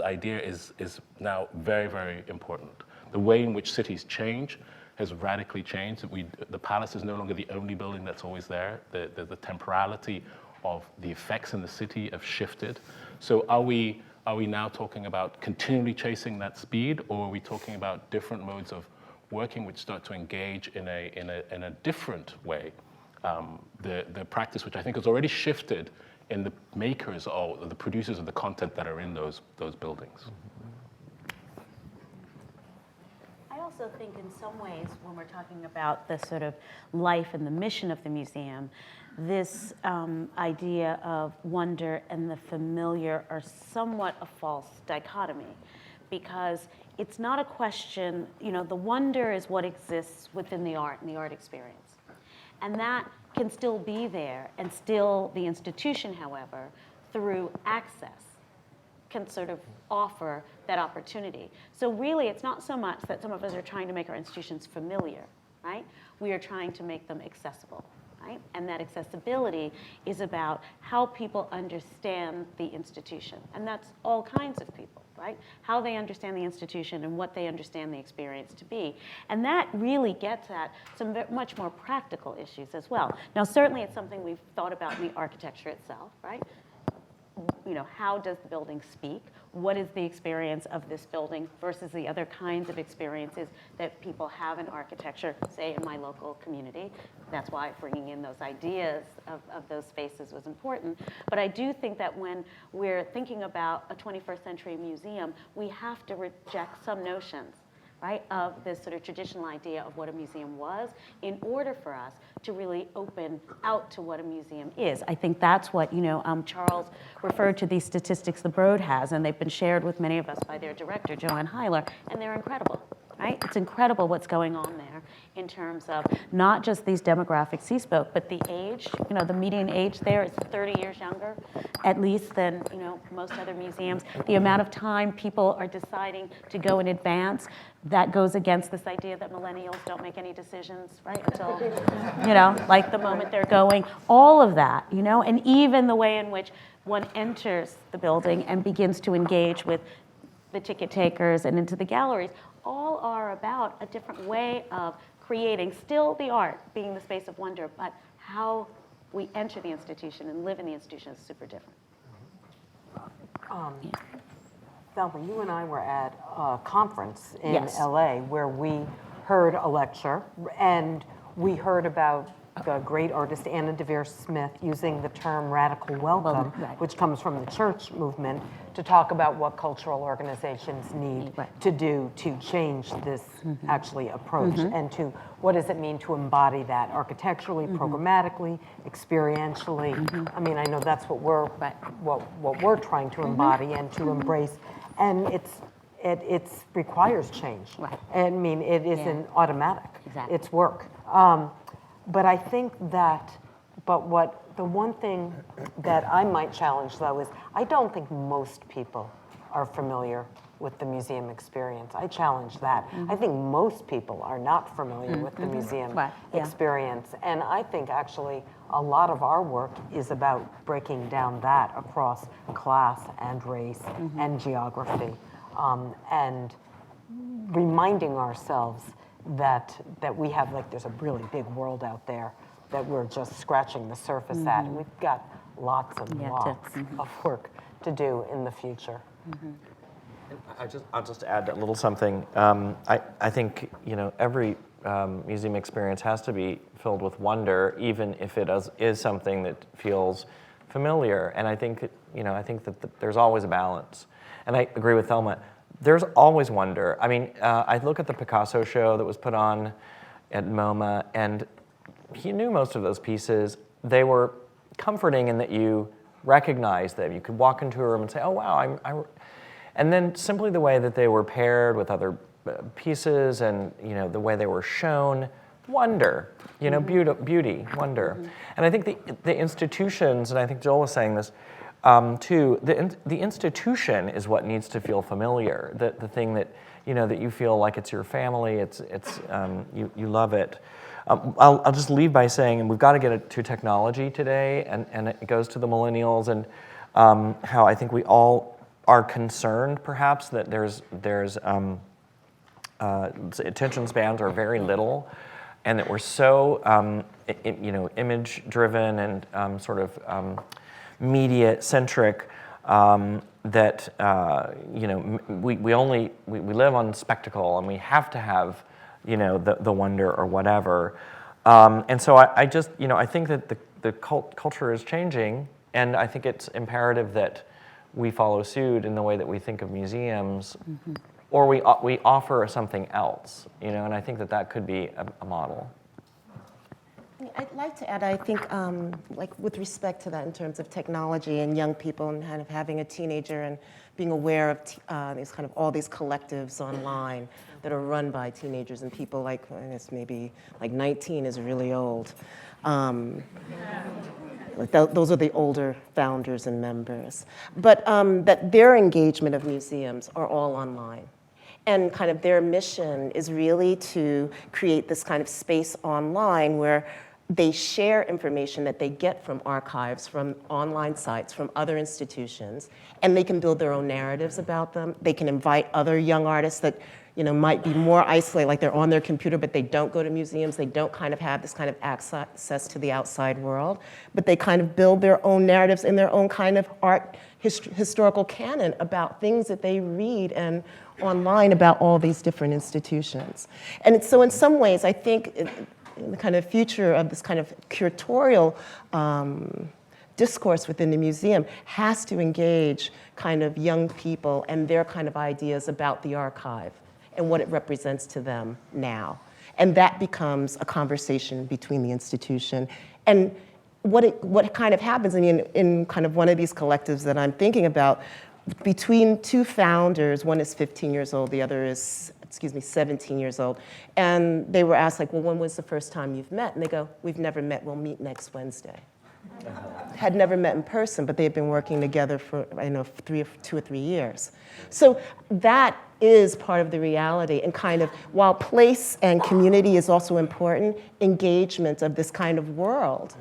idea is now very, very important. The way in which cities change has radically changed. The palace is no longer the only building that's always there. The temporality of the effects in the city have shifted. So are we now talking about continually chasing that speed, or are we talking about different modes of working which start to engage in a different way? The practice, which I think has already shifted in the makers or the producers of the content that are in those buildings. I also think in some ways, when we're talking about the sort of life and the mission of the museum, this idea of wonder and the familiar are somewhat a false dichotomy, because it's not a question, the wonder is what exists within the art and the art experience. And that can still be there, and still the institution, however, through access, can sort of offer that opportunity. So really, it's not so much that some of us are trying to make our institutions familiar, right? We are trying to make them accessible, right? And that accessibility is about how people understand the institution. And that's all kinds of people, right? How they understand the institution and what they understand the experience to be. And that really gets at some much more practical issues as well. Now, certainly it's something we've thought about in the architecture itself, right? How does the building speak? What is the experience of this building versus the other kinds of experiences that people have in architecture, say in my local community? That's why bringing in those ideas of those spaces was important. But I do think that when we're thinking about a 21st century museum, we have to reject some notions, right, of this sort of traditional idea of what a museum was in order for us to really open out to what a museum is. I think that's what, Charles referred to these statistics the Broad has, and they've been shared with many of us by their director, Joanne Heiler, and they're incredible, right? It's incredible what's going on there in terms of not just these demographics he spoke, but the age, the median age there is 30 years younger, at least than, most other museums. The amount of time people are deciding to go in advance, that goes against this idea that millennials don't make any decisions, right, until, like the moment they're going, all of that, and even the way in which one enters the building and begins to engage with the ticket takers and into the galleries, all are about a different way of creating still the art being the space of wonder, but how we enter the institution and live in the institution is super different. Thelma, you and I were at a conference in Yes. LA where we heard a lecture, and we heard about the great artist Anna Devere Smith using the term radical welcome, Right. which comes from the church movement, to talk about what cultural organizations need Right. to do to change this actually approach, and to what does it mean to embody that architecturally, programmatically, experientially. I mean, I know that's what we're trying to embody and to embrace, and it requires change. Right. I mean, it isn't automatic. Exactly. It's work. But I think that, the one thing that I might challenge though is I don't think most people are familiar with the museum experience. I challenge that. I think most people are not familiar with the museum Right, yeah. experience. And I think actually a lot of our work is about breaking down that across class and race and geography, and reminding ourselves that we have, there's a really big world out there that we're just scratching the surface at, and we've got lots and lots of work to do in the future. I'll just add a little something. I think every museum experience has to be filled with wonder, even if it is something that feels familiar. And I think that there's always a balance. And I agree with Thelma. There's always wonder. I mean, I look at the Picasso show that was put on at MoMA, and he knew most of those pieces. They were comforting in that you recognized them. You could walk into a room and say, "Oh wow!" And then simply the way that they were paired with other pieces, and the way they were shown, wonder. Beauty, wonder. And I think the institutions, and I think Joel was saying this too. The institution is what needs to feel familiar. The thing that that you feel like it's your family. It's you love it. I'll just leave by saying, and we've got to get it to technology today, and it goes to the millennials, and how I think we all are concerned, perhaps, that there's attention spans are very little, and that we're so image driven and sort of media centric, that we live on spectacle, and we have to have the wonder or whatever. And so I just I think that the culture is changing, and I think it's imperative that we follow suit in the way that we think of museums, or we offer something else, and I think that could be a model. I'd like to add, I think, like with respect to that in terms of technology and young people and kind of having a teenager and being aware of these kind of all these collectives online that are run by teenagers and people like, I guess maybe like 19 is really old. Those are the older founders and members. But that their engagement of museums are all online. And kind of their mission is really to create this kind of space online where they share information that they get from archives, from online sites, from other institutions, and they can build their own narratives about them. They can invite other young artists that might be more isolated, like they're on their computer, but they don't go to museums. They don't kind of have this kind of access to the outside world, but they kind of build their own narratives in their own kind of art historical canon about things that they read and online about all these different institutions. And so in some ways, I think in the kind of future of this kind of curatorial discourse within the museum has to engage kind of young people and their kind of ideas about the archive and what it represents to them now. And that becomes a conversation between the institution. And what kind of happens, I mean, in kind of one of these collectives that I'm thinking about, between two founders, one is 15 years old, the other is, 17 years old. And they were asked, like, well, when was the first time you've met? And they go, we've never met, we'll meet next Wednesday. Had never met in person, but they had been working together for, 2 or 3 years. So that is part of the reality, and kind of, while place and community is also important, engagement of this kind of world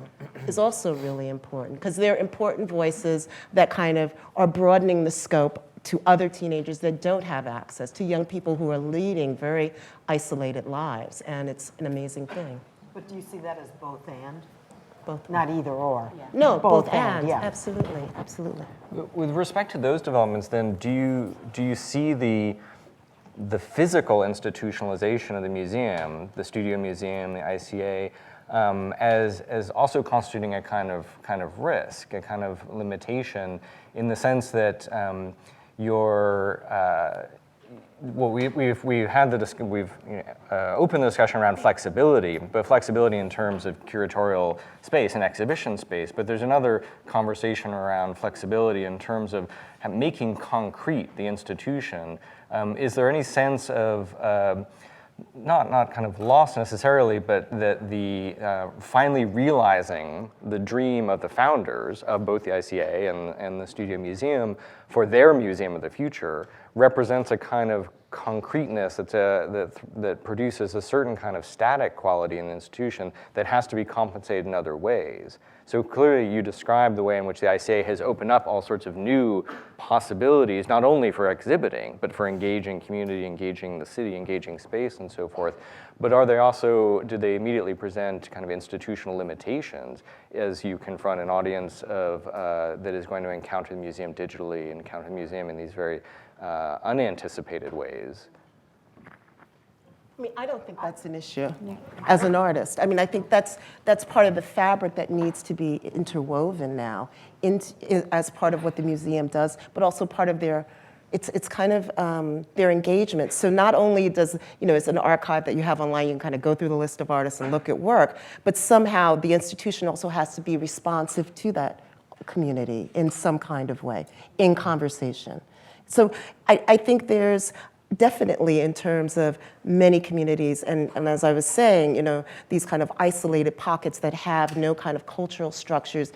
is also really important, because they're important voices that kind of are broadening the scope to other teenagers that don't have access, to young people who are leading very isolated lives, and it's an amazing thing. But do you see that as both and? Both. Not either or? Yeah. No, both and, and, yeah. absolutely, absolutely. With respect to those developments, then, do you see the physical institutionalization of the museum, the Studio Museum, the ICA, as also constituting a kind of risk, a kind of limitation, in the sense that we've opened the discussion around flexibility, but flexibility in terms of curatorial space and exhibition space. But there's another conversation around flexibility in terms of making concrete the institution. Is there any sense of not kind of loss necessarily, but that the finally realizing the dream of the founders of both the ICA and the Studio Museum for their museum of the future represents a kind of concreteness that produces a certain kind of static quality in the institution that has to be compensated in other ways. So clearly you described the way in which the ICA has opened up all sorts of new possibilities, not only for exhibiting, but for engaging community, engaging the city, engaging space, and so forth. But do they immediately present kind of institutional limitations as you confront an audience that is going to encounter the museum digitally, encounter the museum in these very unanticipated ways? I mean, I don't think that's an issue as an artist. I mean, I think that's part of the fabric that needs to be interwoven now as part of what the museum does, but also part of it's kind of their engagement. So not only does, it's an archive that you have online, you can kind of go through the list of artists and look at work, but somehow the institution also has to be responsive to that community in some kind of way, in conversation. So I think there's definitely, in terms of many communities, and as I was saying, these kind of isolated pockets that have no kind of cultural structures,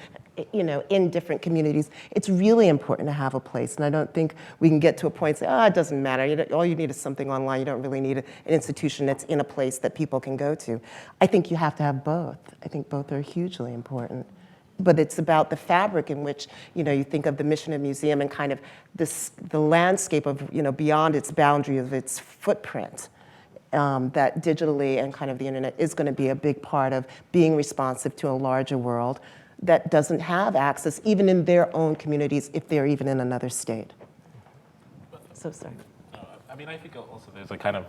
in different communities, it's really important to have a place. And I don't think we can get to a point and say, it doesn't matter. All you need is something online. You don't really need an institution that's in a place that people can go to. I think you have to have both. I think both are hugely important. But it's about the fabric in which, you think of the mission of the museum and kind of the landscape of, beyond its boundary of its footprint, that digitally and kind of the internet is going to be a big part of being responsive to a larger world that doesn't have access, even in their own communities, if they're even in another state. So sorry. I mean, I think also there's a kind of,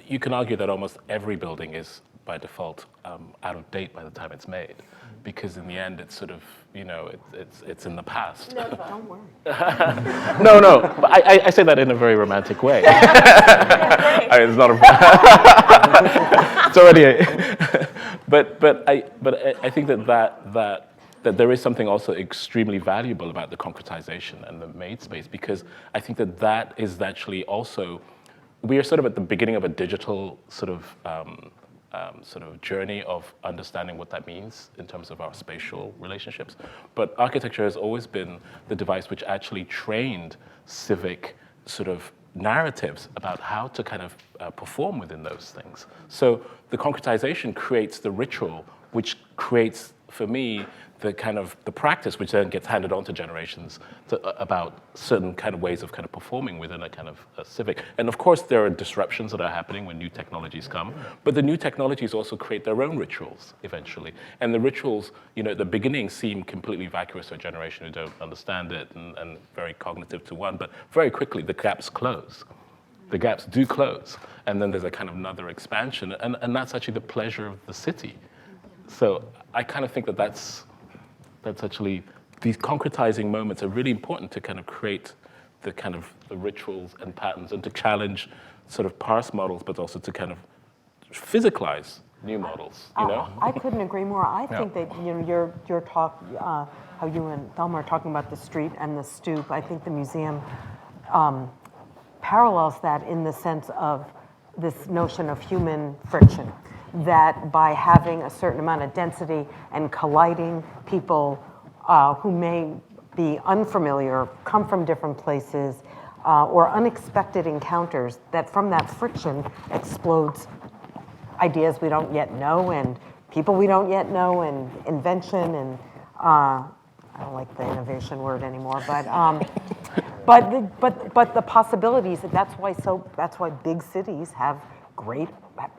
you can argue that almost every building is by default out of date by the time it's made, because in the end it's sort of, it's in the past. No, don't worry. No, but I say that in a very romantic way. It's not a. It's already. I think that there is something also extremely valuable about the concretization and the made space, because I think that is actually also, we are sort of at the beginning of a digital sort of journey of understanding what that means in terms of our spatial relationships. But architecture has always been the device which actually trained civic sort of narratives about how to kind of perform within those things. So the concretization creates the ritual, which creates, for me, the kind of the practice, which then gets handed on to generations about certain kind of ways of kind of performing within a kind of a civic. And of course, there are disruptions that are happening when new technologies come, but the new technologies also create their own rituals eventually. And the rituals, at the beginning seem completely vacuous to a generation who don't understand it and very cognitive to one, but very quickly the gaps close. The gaps do close. And then there's a kind of another expansion. And that's actually the pleasure of the city. So I kind of think that's actually, these concretizing moments are really important to kind of create the kind of the rituals and patterns and to challenge sort of past models, but also to kind of physicalize new models, I couldn't agree more. I think that your talk, how you and Thelma are talking about the street and the stoop, I think the museum parallels that in the sense of this notion of human friction. That by having a certain amount of density and colliding people who may be unfamiliar, come from different places, or unexpected encounters, that from that friction explodes ideas we don't yet know and people we don't yet know and invention and I don't like the innovation word anymore, but the possibilities. That's why big cities have great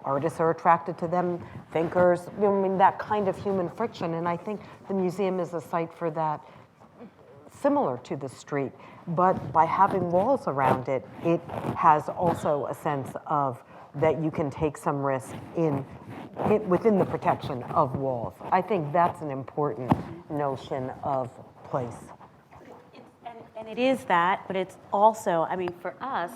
artists are attracted to them, thinkers, that kind of human friction. And I think the museum is a site for that, similar to the street. But by having walls around it, it has also a sense of that you can take some risk within the protection of walls. I think that's an important notion of place. And it is that, but it's also, for us,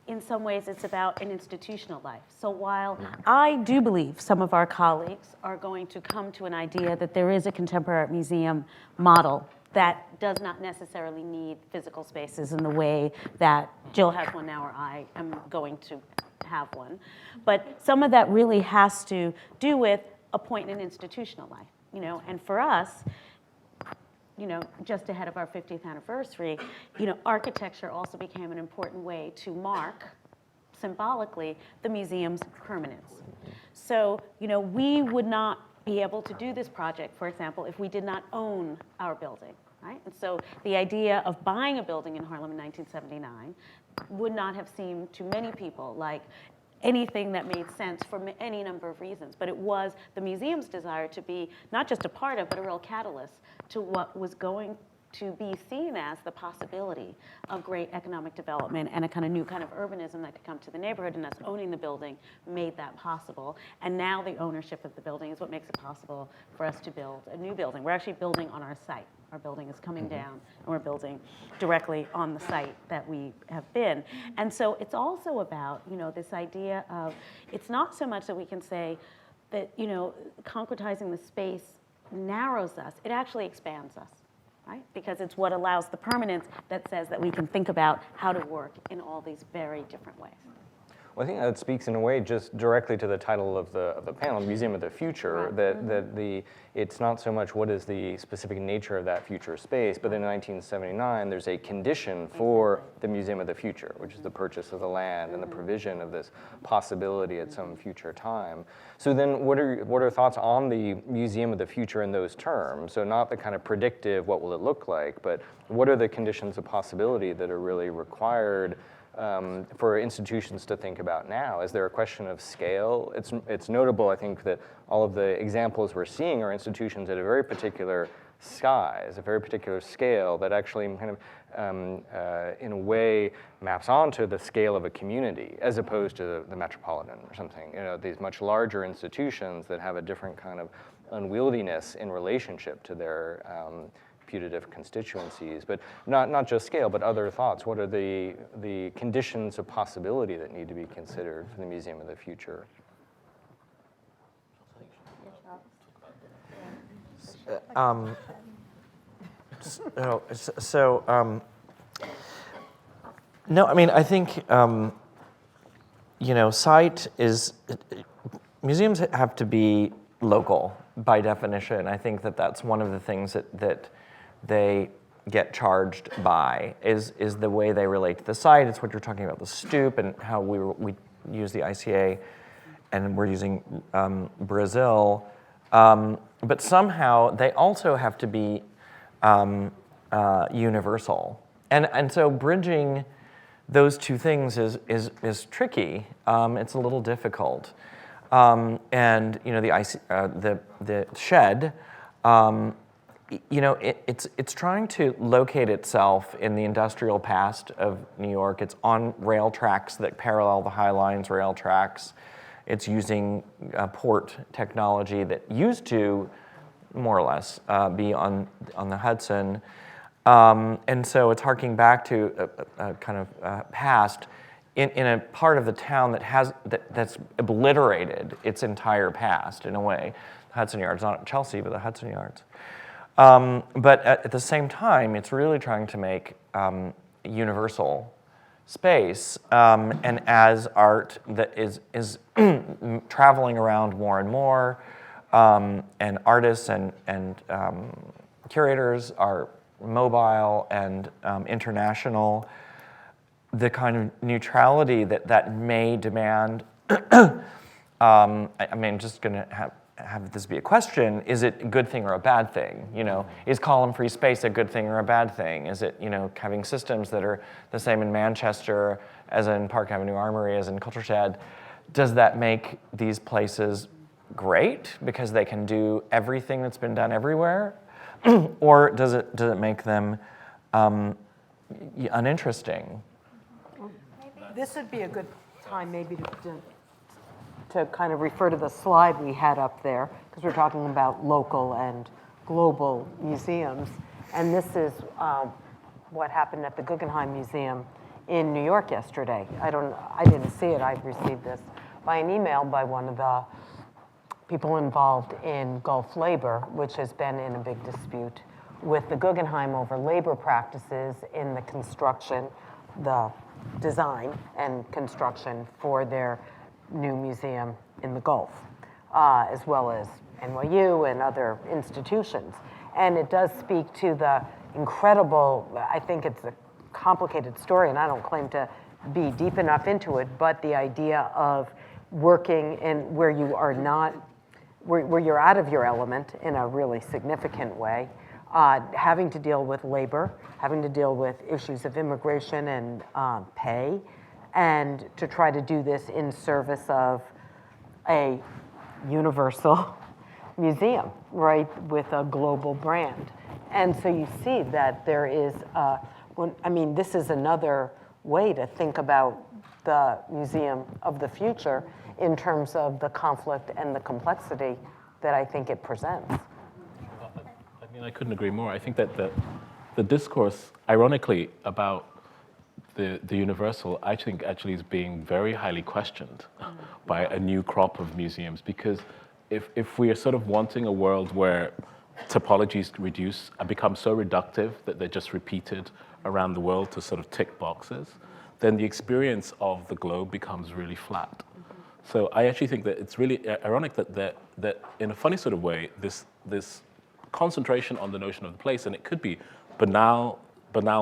in some ways, it's about an institutional life. So while I do believe some of our colleagues are going to come to an idea that there is a contemporary art museum model that does not necessarily need physical spaces in the way that Jill has one now or I am going to have one. But some of that really has to do with a point in institutional life, and for us, just ahead of our 50th anniversary, architecture also became an important way to mark, symbolically, the museum's permanence. So, we would not be able to do this project, for example, if we did not own our building, right? And so the idea of buying a building in Harlem in 1979 would not have seemed to many people like anything that made sense for any number of reasons. But it was the museum's desire to be not just a part of, but a real catalyst to what was going to be seen as the possibility of great economic development and a kind of new kind of urbanism that could come to the neighborhood, and us owning the building made that possible. And now the ownership of the building is what makes it possible for us to build a new building. We're actually building on our site. Our building is coming down, and we're building directly on the site that we have been. And so it's also about, this idea of, it's not so much that we can say that, concretizing the space narrows us, it actually expands us, right? Because it's what allows the permanence that says that we can think about how to work in all these very different ways. Well, I think that speaks in a way just directly to the title of the panel, Museum of the Future, that it's not so much what is the specific nature of that future space, but in 1979, there's a condition for the Museum of the Future, which is the purchase of the land and the provision of this possibility at some future time. So then what are thoughts on the Museum of the Future in those terms? So not the kind of predictive, what will it look like, but what are the conditions of possibility that are really required for institutions to think about now? Is there a question of scale? It's notable, I think, that all of the examples we're seeing are institutions at a very particular size, a very particular scale that actually kind of, in a way, maps onto the scale of a community as opposed to the metropolitan or something. These much larger institutions that have a different kind of unwieldiness in relationship to their putative constituencies, but not just scale, but other thoughts. What are the conditions of possibility that need to be considered for the Museum of the Future? No, I mean, I think, site is, museums have to be local by definition. I think that that's one of the things that they get charged by is the way they relate to the site. It's what you're talking about, the stoop, and how we use the ICA, and we're using Brazil. But somehow they also have to be universal. And so bridging those two things is tricky. It's a little difficult. And the shed, it's trying to locate itself in the industrial past of New York. It's on rail tracks that parallel the High Line's rail tracks. It's using port technology that used to, more or less, be on the Hudson. And so it's harking back to a kind of past in a part of the town that's obliterated its entire past in a way. The Hudson Yards, not Chelsea, but the Hudson Yards. But at the same time, it's really trying to make universal space. And as art that is traveling around more and more, and artists and curators are mobile and international, the kind of neutrality that may demand, just gonna have this be a question, is it a good thing or a bad thing? Is column-free space a good thing or a bad thing? Is it, having systems that are the same in Manchester as in Park Avenue Armory, as in Culture Shed, does that make these places great because they can do everything that's been done everywhere? Or does it make them uninteresting? This would be a good time maybe to kind of refer to the slide we had up there, because we're talking about local and global museums. And this is what happened at the Guggenheim Museum in New York yesterday. I didn't see it. I received this by an email by one of the people involved in Gulf labor, which has been in a big dispute with the Guggenheim over labor practices in the construction, the design and construction for their new museum in the Gulf, as well as NYU and other institutions. And it does speak to the incredible, I think it's a complicated story, and I don't claim to be deep enough into it, but the idea of working in where you are not, where you're out of your element in a really significant way, having to deal with labor, having to deal with issues of immigration and pay, and to try to do this in service of a universal museum, right, with a global brand. And so you see that there is, this is another way to think about the museum of the future in terms of the conflict and the complexity that I think it presents. I couldn't agree more. I think that the discourse, ironically, about the universal, I think actually is being very highly questioned by a new crop of museums, because if we are sort of wanting a world where topologies reduce and become so reductive that they're just repeated around the world to sort of tick boxes, then the experience of the globe becomes really flat. So I actually think that it's really ironic that in a funny sort of way, this concentration on the notion of the place, and it could be banal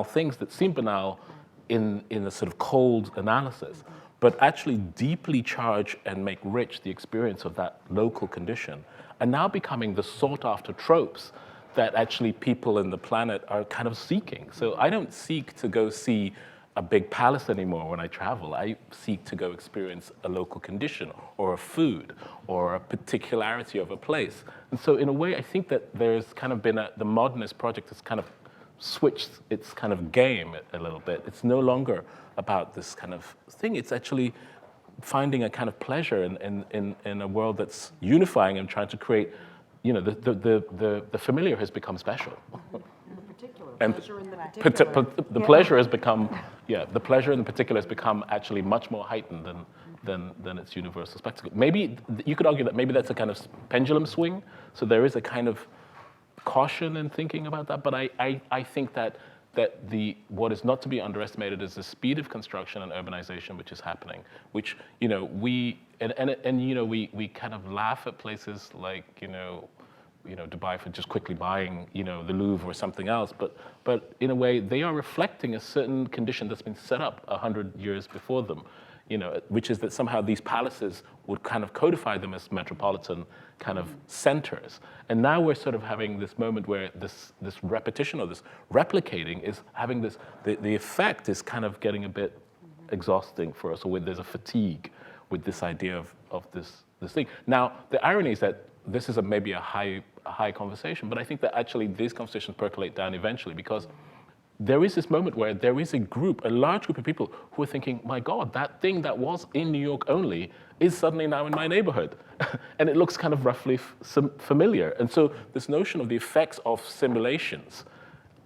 things that seem banal in a sort of cold analysis, but actually deeply charge and make rich the experience of that local condition, and now becoming the sought-after tropes that actually people in the planet are kind of seeking. So I don't seek to go see a big palace anymore when I travel. I seek to go experience a local condition or a food or a particularity of a place. And so in a way, I think that there's kind of been the modernist project has kind of switched its kind of game a little bit. It's no longer about this kind of thing. It's actually finding a kind of pleasure in a world that's unifying and trying to create, the familiar has become special. And the pleasure has become, the pleasure in the particular has become actually much more heightened than its universal spectacle. Maybe you could argue that maybe that's a kind of pendulum swing. So there is a kind of caution in thinking about that, but I think that what is not to be underestimated is the speed of construction and urbanization which is happening, which we kind of laugh at places like Dubai for just quickly buying the Louvre or something else, but in a way they are reflecting a certain condition that's been set up 100 years before them, which is that somehow these palaces would kind of codify them as metropolitan kind of centers. And now we're sort of having this moment where this repetition or this replicating is having this, the effect is kind of getting a bit exhausting for us, or where there's a fatigue with this idea of this thing. Now, the irony is that this is maybe a high conversation, but I think that actually these conversations percolate down eventually, because there is this moment where there is a large group of people who are thinking, my God, that thing that was in New York only is suddenly now in my neighborhood. And it looks kind of roughly familiar. And so this notion of the effects of simulations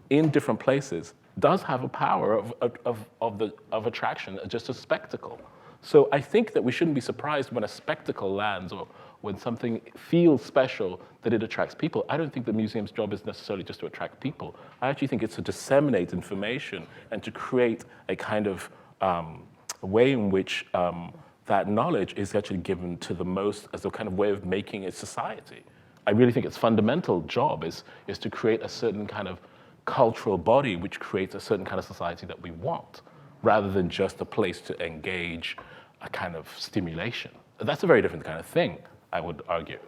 in different places does have a power of attraction, just a spectacle. So I think that we shouldn't be surprised when a spectacle lands, or when something feels special, that it attracts people. I don't think the museum's job is necessarily just to attract people. I actually think it's to disseminate information and to create a kind of way in which that knowledge is actually given to the most as a kind of way of making a society. I really think its fundamental job is to create a certain kind of cultural body which creates a certain kind of society that we want, rather than just a place to engage a kind of stimulation. That's a very different kind of thing, I would argue.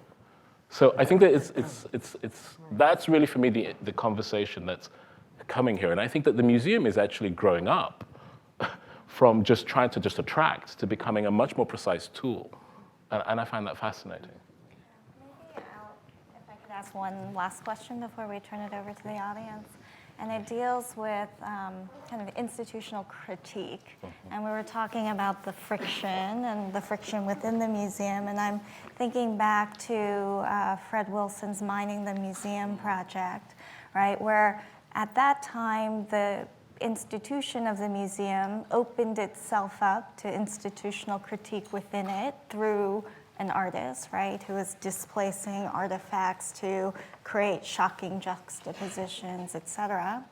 So I think that that's really for me the conversation that's coming here. And I think that the museum is actually growing up from just trying to just attract to becoming a much more precise tool. And I find that fascinating. Maybe if I could ask one last question before we turn it over to the audience. And it deals with kind of institutional critique. And we were talking about the friction within the museum. And I'm thinking back to Fred Wilson's Mining the Museum project, right? Where at that time, the institution of the museum opened itself up to institutional critique within it through an artist, right, who is displacing artifacts to create shocking juxtapositions, et cetera.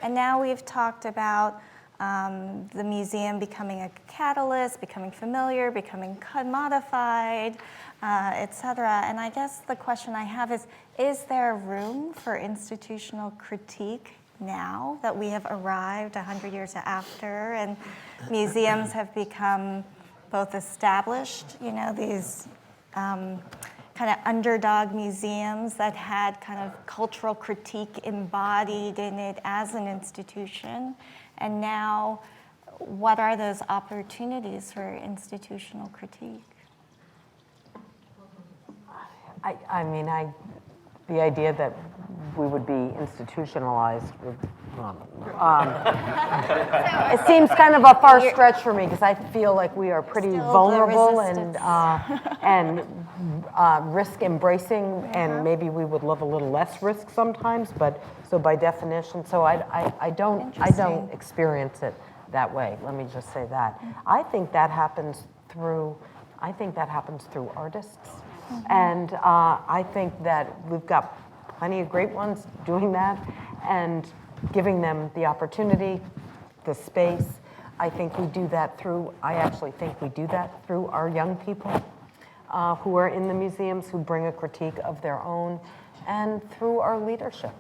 And now we've talked about the museum becoming a catalyst, becoming familiar, becoming commodified, et cetera. And I guess the question I have is there room for institutional critique now that we have arrived 100 years after and museums have become both established, these kind of underdog museums that had kind of cultural critique embodied in it as an institution. And now, what are those opportunities for institutional critique? The idea that we would be institutionalized it seems kind of a far stretch for me, because I feel like we are pretty vulnerable and risk embracing, and maybe we would love a little less risk sometimes, but so by definition, so I don't experience it that way. Let me just say that. I think that happens through artists. And I think that we've got plenty of great ones doing that and giving them the opportunity, the space. I actually think we do that through our young people who are in the museums, who bring a critique of their own, and through our leadership,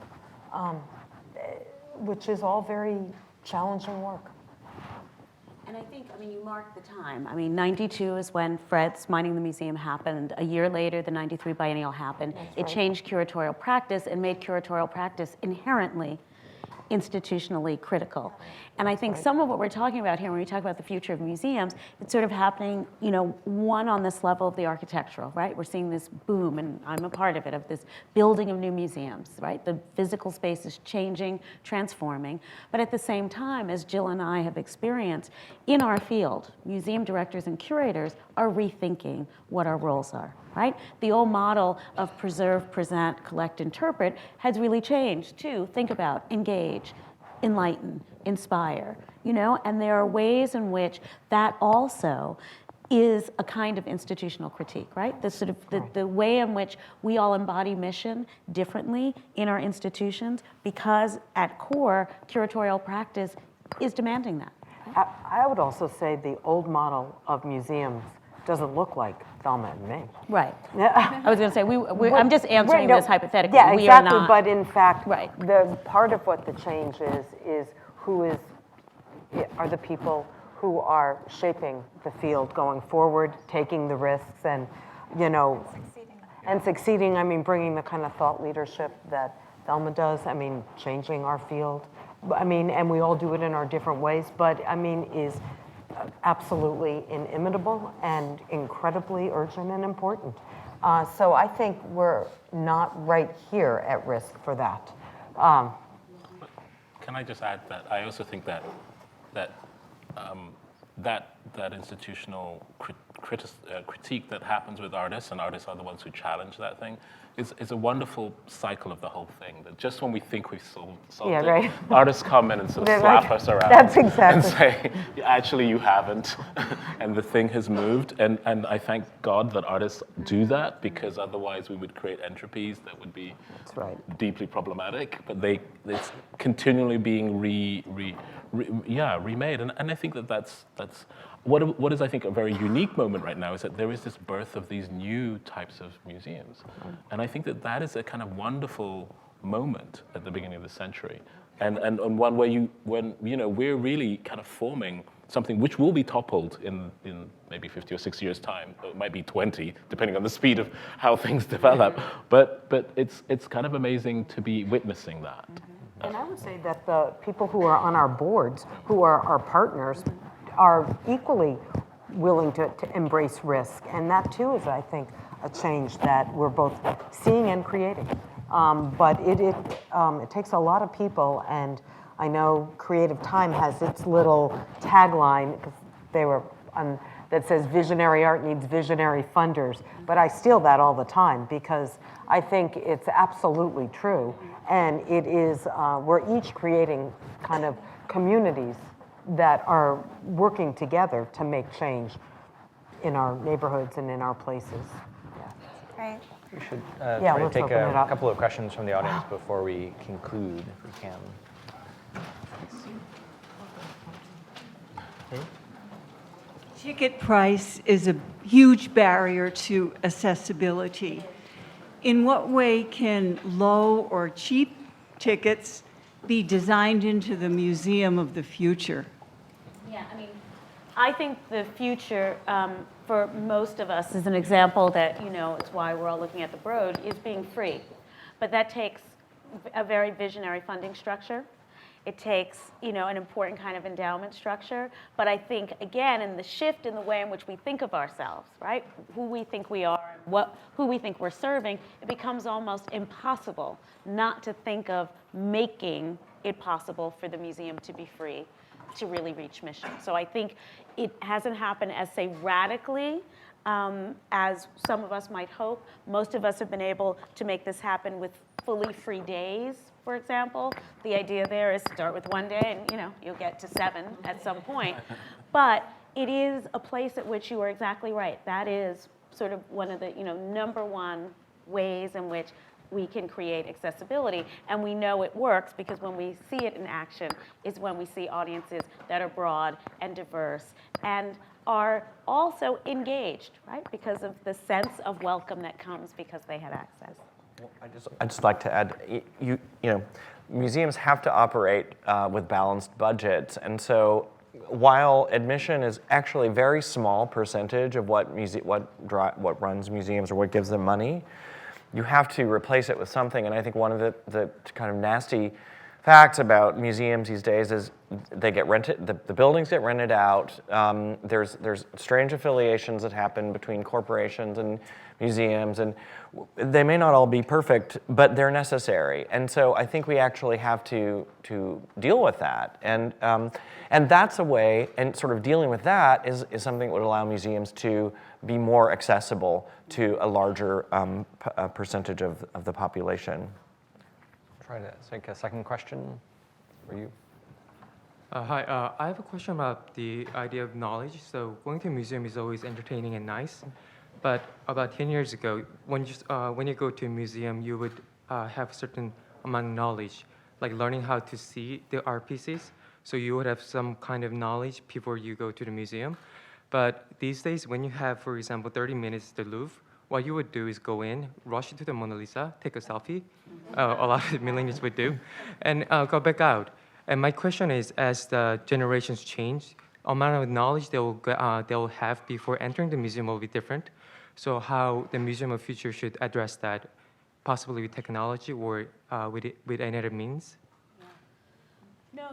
which is all very challenging work. And I think, you mark the time. 92 is when Fred's Mining the Museum happened. A year later, the 93 biennial happened. It changed curatorial practice and made curatorial practice inherently institutionally critical. And I think some of what we're talking about here when we talk about the future of museums, it's sort of happening, one on this level of the architectural, right? We're seeing this boom, and I'm a part of it, of this building of new museums, right? The physical space is changing, transforming. But at the same time, as Jill and I have experienced, in our field, museum directors and curators are rethinking what our roles are, right? The old model of preserve, present, collect, interpret has really changed too. Think about, engage, enlighten, inspire, and there are ways in which that also is a kind of institutional critique, right? The sort of the way in which we all embody mission differently in our institutions, because at core, curatorial practice is demanding that. I would also say the old model of museums doesn't look like Thelma and me. Right. Yeah. I was going to say, I'm just answering no, this hypothetically. Yeah, We exactly. are not, But in fact, Right. the part of what the change is are the people who are shaping the field going forward, taking the risks, and succeeding. I mean, bringing the kind of thought leadership that Thelma does. I mean, changing our field. I mean, and we all do it in our different ways. But I mean, is absolutely inimitable and incredibly urgent and important. So I think we're not right here at risk for that. Can I just add that I also think that that institutional critique that happens with artists, and artists are the ones who challenge that thing, is a wonderful cycle of the whole thing. That just when we think we've solved Yeah, it, right. artists come in and sort of They're slap like, us around "That's exactly." and say, actually, you haven't, and the thing has moved. And I thank God that artists do that, because otherwise we would create entropies that would be That's right. deeply problematic. But it's continually being remade, and I think that's what is, I think, a very unique moment right now, is that there is this birth of these new types of museums, and I think that is a kind of wonderful moment at the beginning of the century, and one where we're really kind of forming something which will be toppled in maybe 50 or 60 years' time. It might be 20, depending on the speed of how things develop. But it's kind of amazing to be witnessing that. And I would say that the people who are on our boards, who are our partners, are equally willing to embrace risk. And that too is, I think, a change that we're both seeing and creating. But it takes a lot of people, and I know Creative Time has its little tagline, because they were that says visionary art needs visionary funders, but I steal that all the time, because I think it's absolutely true. And it is, we're each creating kind of communities that are working together to make change in our neighborhoods and in our places. Great. We should Yeah, try to let's take open it a up. couple of questions from the audience before we conclude, if we can. Ticket price is a huge barrier to accessibility. In what way can low or cheap tickets be designed into the museum of the future? Yeah, I mean, I think the future for most of us is an example that, it's why we're all looking at the Broad, is being free. But that takes a very visionary funding structure. It takes, an important kind of endowment structure. But I think, again, in the shift in the way in which we think of ourselves, right? Who we think we are, who we think we're serving, it becomes almost impossible not to think of making it possible for the museum to be free, to really reach mission. So I think it hasn't happened as, say, radically as some of us might hope. Most of us have been able to make this happen with fully free days, for example. The idea there is start with one day and you'll get to 7 at some point. But it is a place at which you are exactly right. That is sort of one of the number one ways in which we can create accessibility. And we know it works because when we see it in action is when we see audiences that are broad and diverse and are also engaged, right? Because of the sense of welcome that comes because they had access. I'd just like to add, museums have to operate with balanced budgets, and so while admission is actually a very small percentage of what runs museums or what gives them money, you have to replace it with something. And I think one of the kind of nasty facts about museums these days is they get rented, the buildings get rented out. There's strange affiliations that happen between corporations and museums, and they may not all be perfect, but they're necessary. And so I think we actually have to deal with that. And that's a way, and sort of dealing with that is something that would allow museums to be more accessible to a larger percentage of the population. Try to take a second question for you. Hi, I have a question about the idea of knowledge. So going to a museum is always entertaining and nice, but about 10 years ago, when you go to a museum, you would have a certain amount of knowledge, like learning how to see the art pieces. So you would have some kind of knowledge before you go to the museum. But these days, when you have, for example, 30 minutes to the Louvre, what you would do is go in, rush into the Mona Lisa, take a selfie, a lot of millennials would do, and go back out. And my question is, as the generations change, amount of knowledge they will have before entering the museum will be different. So how the Museum of Future should address that, possibly with technology or with any other means? No,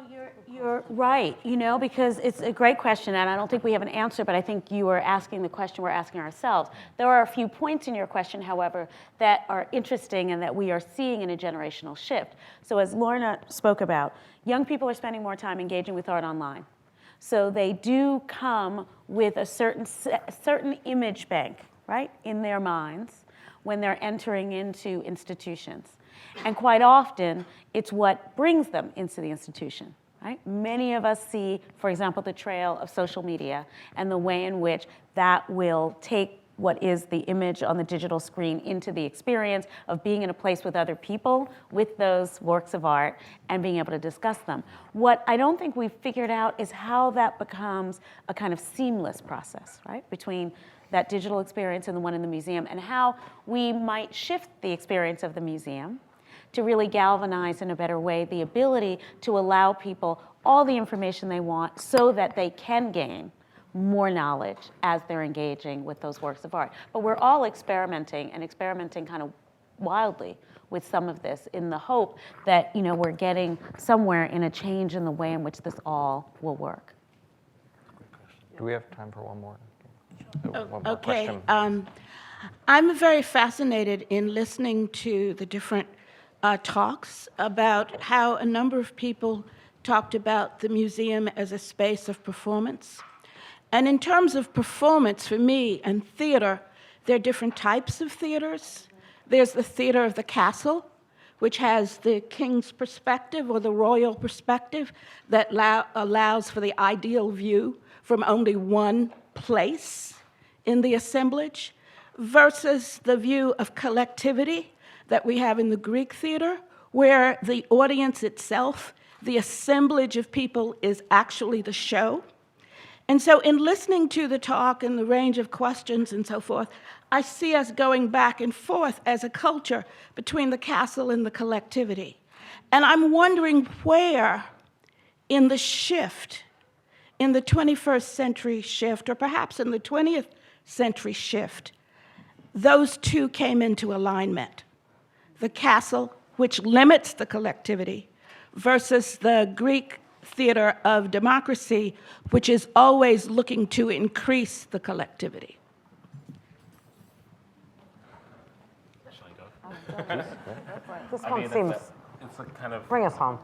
you're right, because it's a great question, and I don't think we have an answer, but I think you are asking the question we're asking ourselves. There are a few points in your question, however, that are interesting and that we are seeing in a generational shift. So as Lorna spoke about, young people are spending more time engaging with art online. So they do come with a certain image bank, right, in their minds when they're entering into institutions. And quite often, it's what brings them into the institution, right? Many of us see, for example, the trail of social media and the way in which that will take what is the image on the digital screen into the experience of being in a place with other people, with those works of art, and being able to discuss them. What I don't think we've figured out is how that becomes a kind of seamless process, right? Between that digital experience and the one in the museum, and how we might shift the experience of the museum to really galvanize in a better way the ability to allow people all the information they want so that they can gain more knowledge as they're engaging with those works of art. But we're all experimenting kind of wildly with some of this in the hope that we're getting somewhere in a change in the way in which this all will work. Do we have time for one more? One more Okay. question. I'm very fascinated in listening to the different talks about how a number of people talked about the museum as a space of performance. And in terms of performance, for me, and theater, there are different types of theaters. There's the theater of the castle, which has the king's perspective or the royal perspective that allows for the ideal view from only one place in the assemblage, versus the view of collectivity that we have in the Greek theater, where the audience itself, the assemblage of people, is actually the show. And so in listening to the talk and the range of questions and so forth, I see us going back and forth as a culture between the castle and the collectivity. And I'm wondering where in the shift, in the 21st century shift, or perhaps in the 20th century shift, those two came into alignment. The castle, which limits the collectivity, versus the Greek theater of democracy, which is always looking to increase the collectivity. This one seems, It's a kind of. bring us home.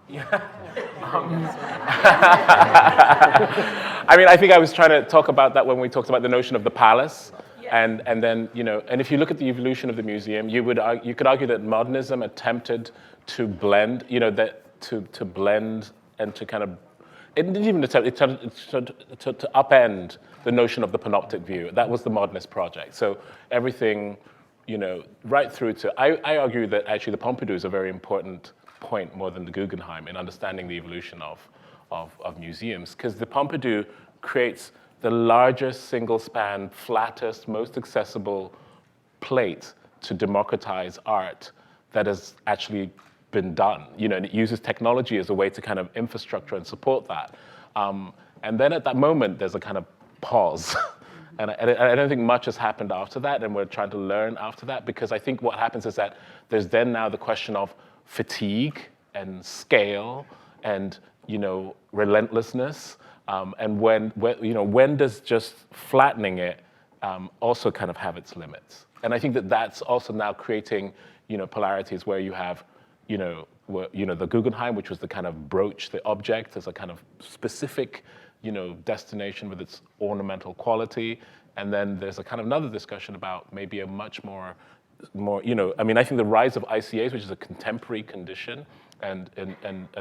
I mean, I think I was trying to talk about that when we talked about the notion of the palace. And then, and if you look at the evolution of the museum, you could argue that modernism attempted to blend, to blend and to kind of, it didn't even attempt, to upend the notion of the panoptic view. That was the modernist project. So everything, right through to, I argue that actually the Pompidou is a very important point more than the Guggenheim in understanding the evolution of museums, because the Pompidou creates the largest single-span, flattest, most accessible plate to democratize art that has actually been done. And it uses technology as a way to kind of infrastructure and support that. And then at that moment, there's a kind of pause. And I don't think much has happened after that, and we're trying to learn after that, because I think what happens is that there's then now the question of fatigue and scale and, relentlessness. And when does just flattening it also kind of have its limits? And I think that that's also now creating, polarities where you have, the Guggenheim, which was the kind of brooch, the object as a kind of specific, destination with its ornamental quality. And then there's a kind of another discussion about maybe a much more, I think the rise of ICAs, which is a contemporary condition, and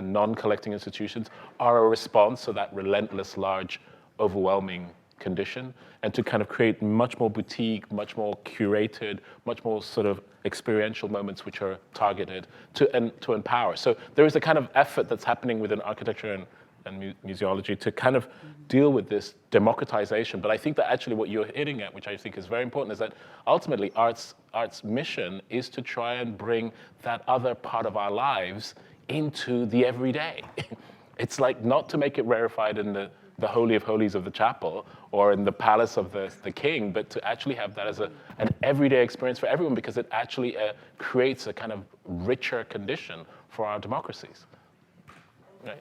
non-collecting institutions are a response to that relentless, large, overwhelming condition, and to kind of create much more boutique, much more curated, much more sort of experiential moments which are targeted to empower. So there is a kind of effort that's happening within architecture and museology to kind of deal with this democratization. But I think that actually what you're hitting at, which I think is very important, is that ultimately art's mission is to try and bring that other part of our lives into the everyday. It's like not to make it rarefied in the Holy of Holies of the chapel or in the palace of the king, but to actually have that as an everyday experience for everyone, because it actually creates a kind of richer condition for our democracies. Right.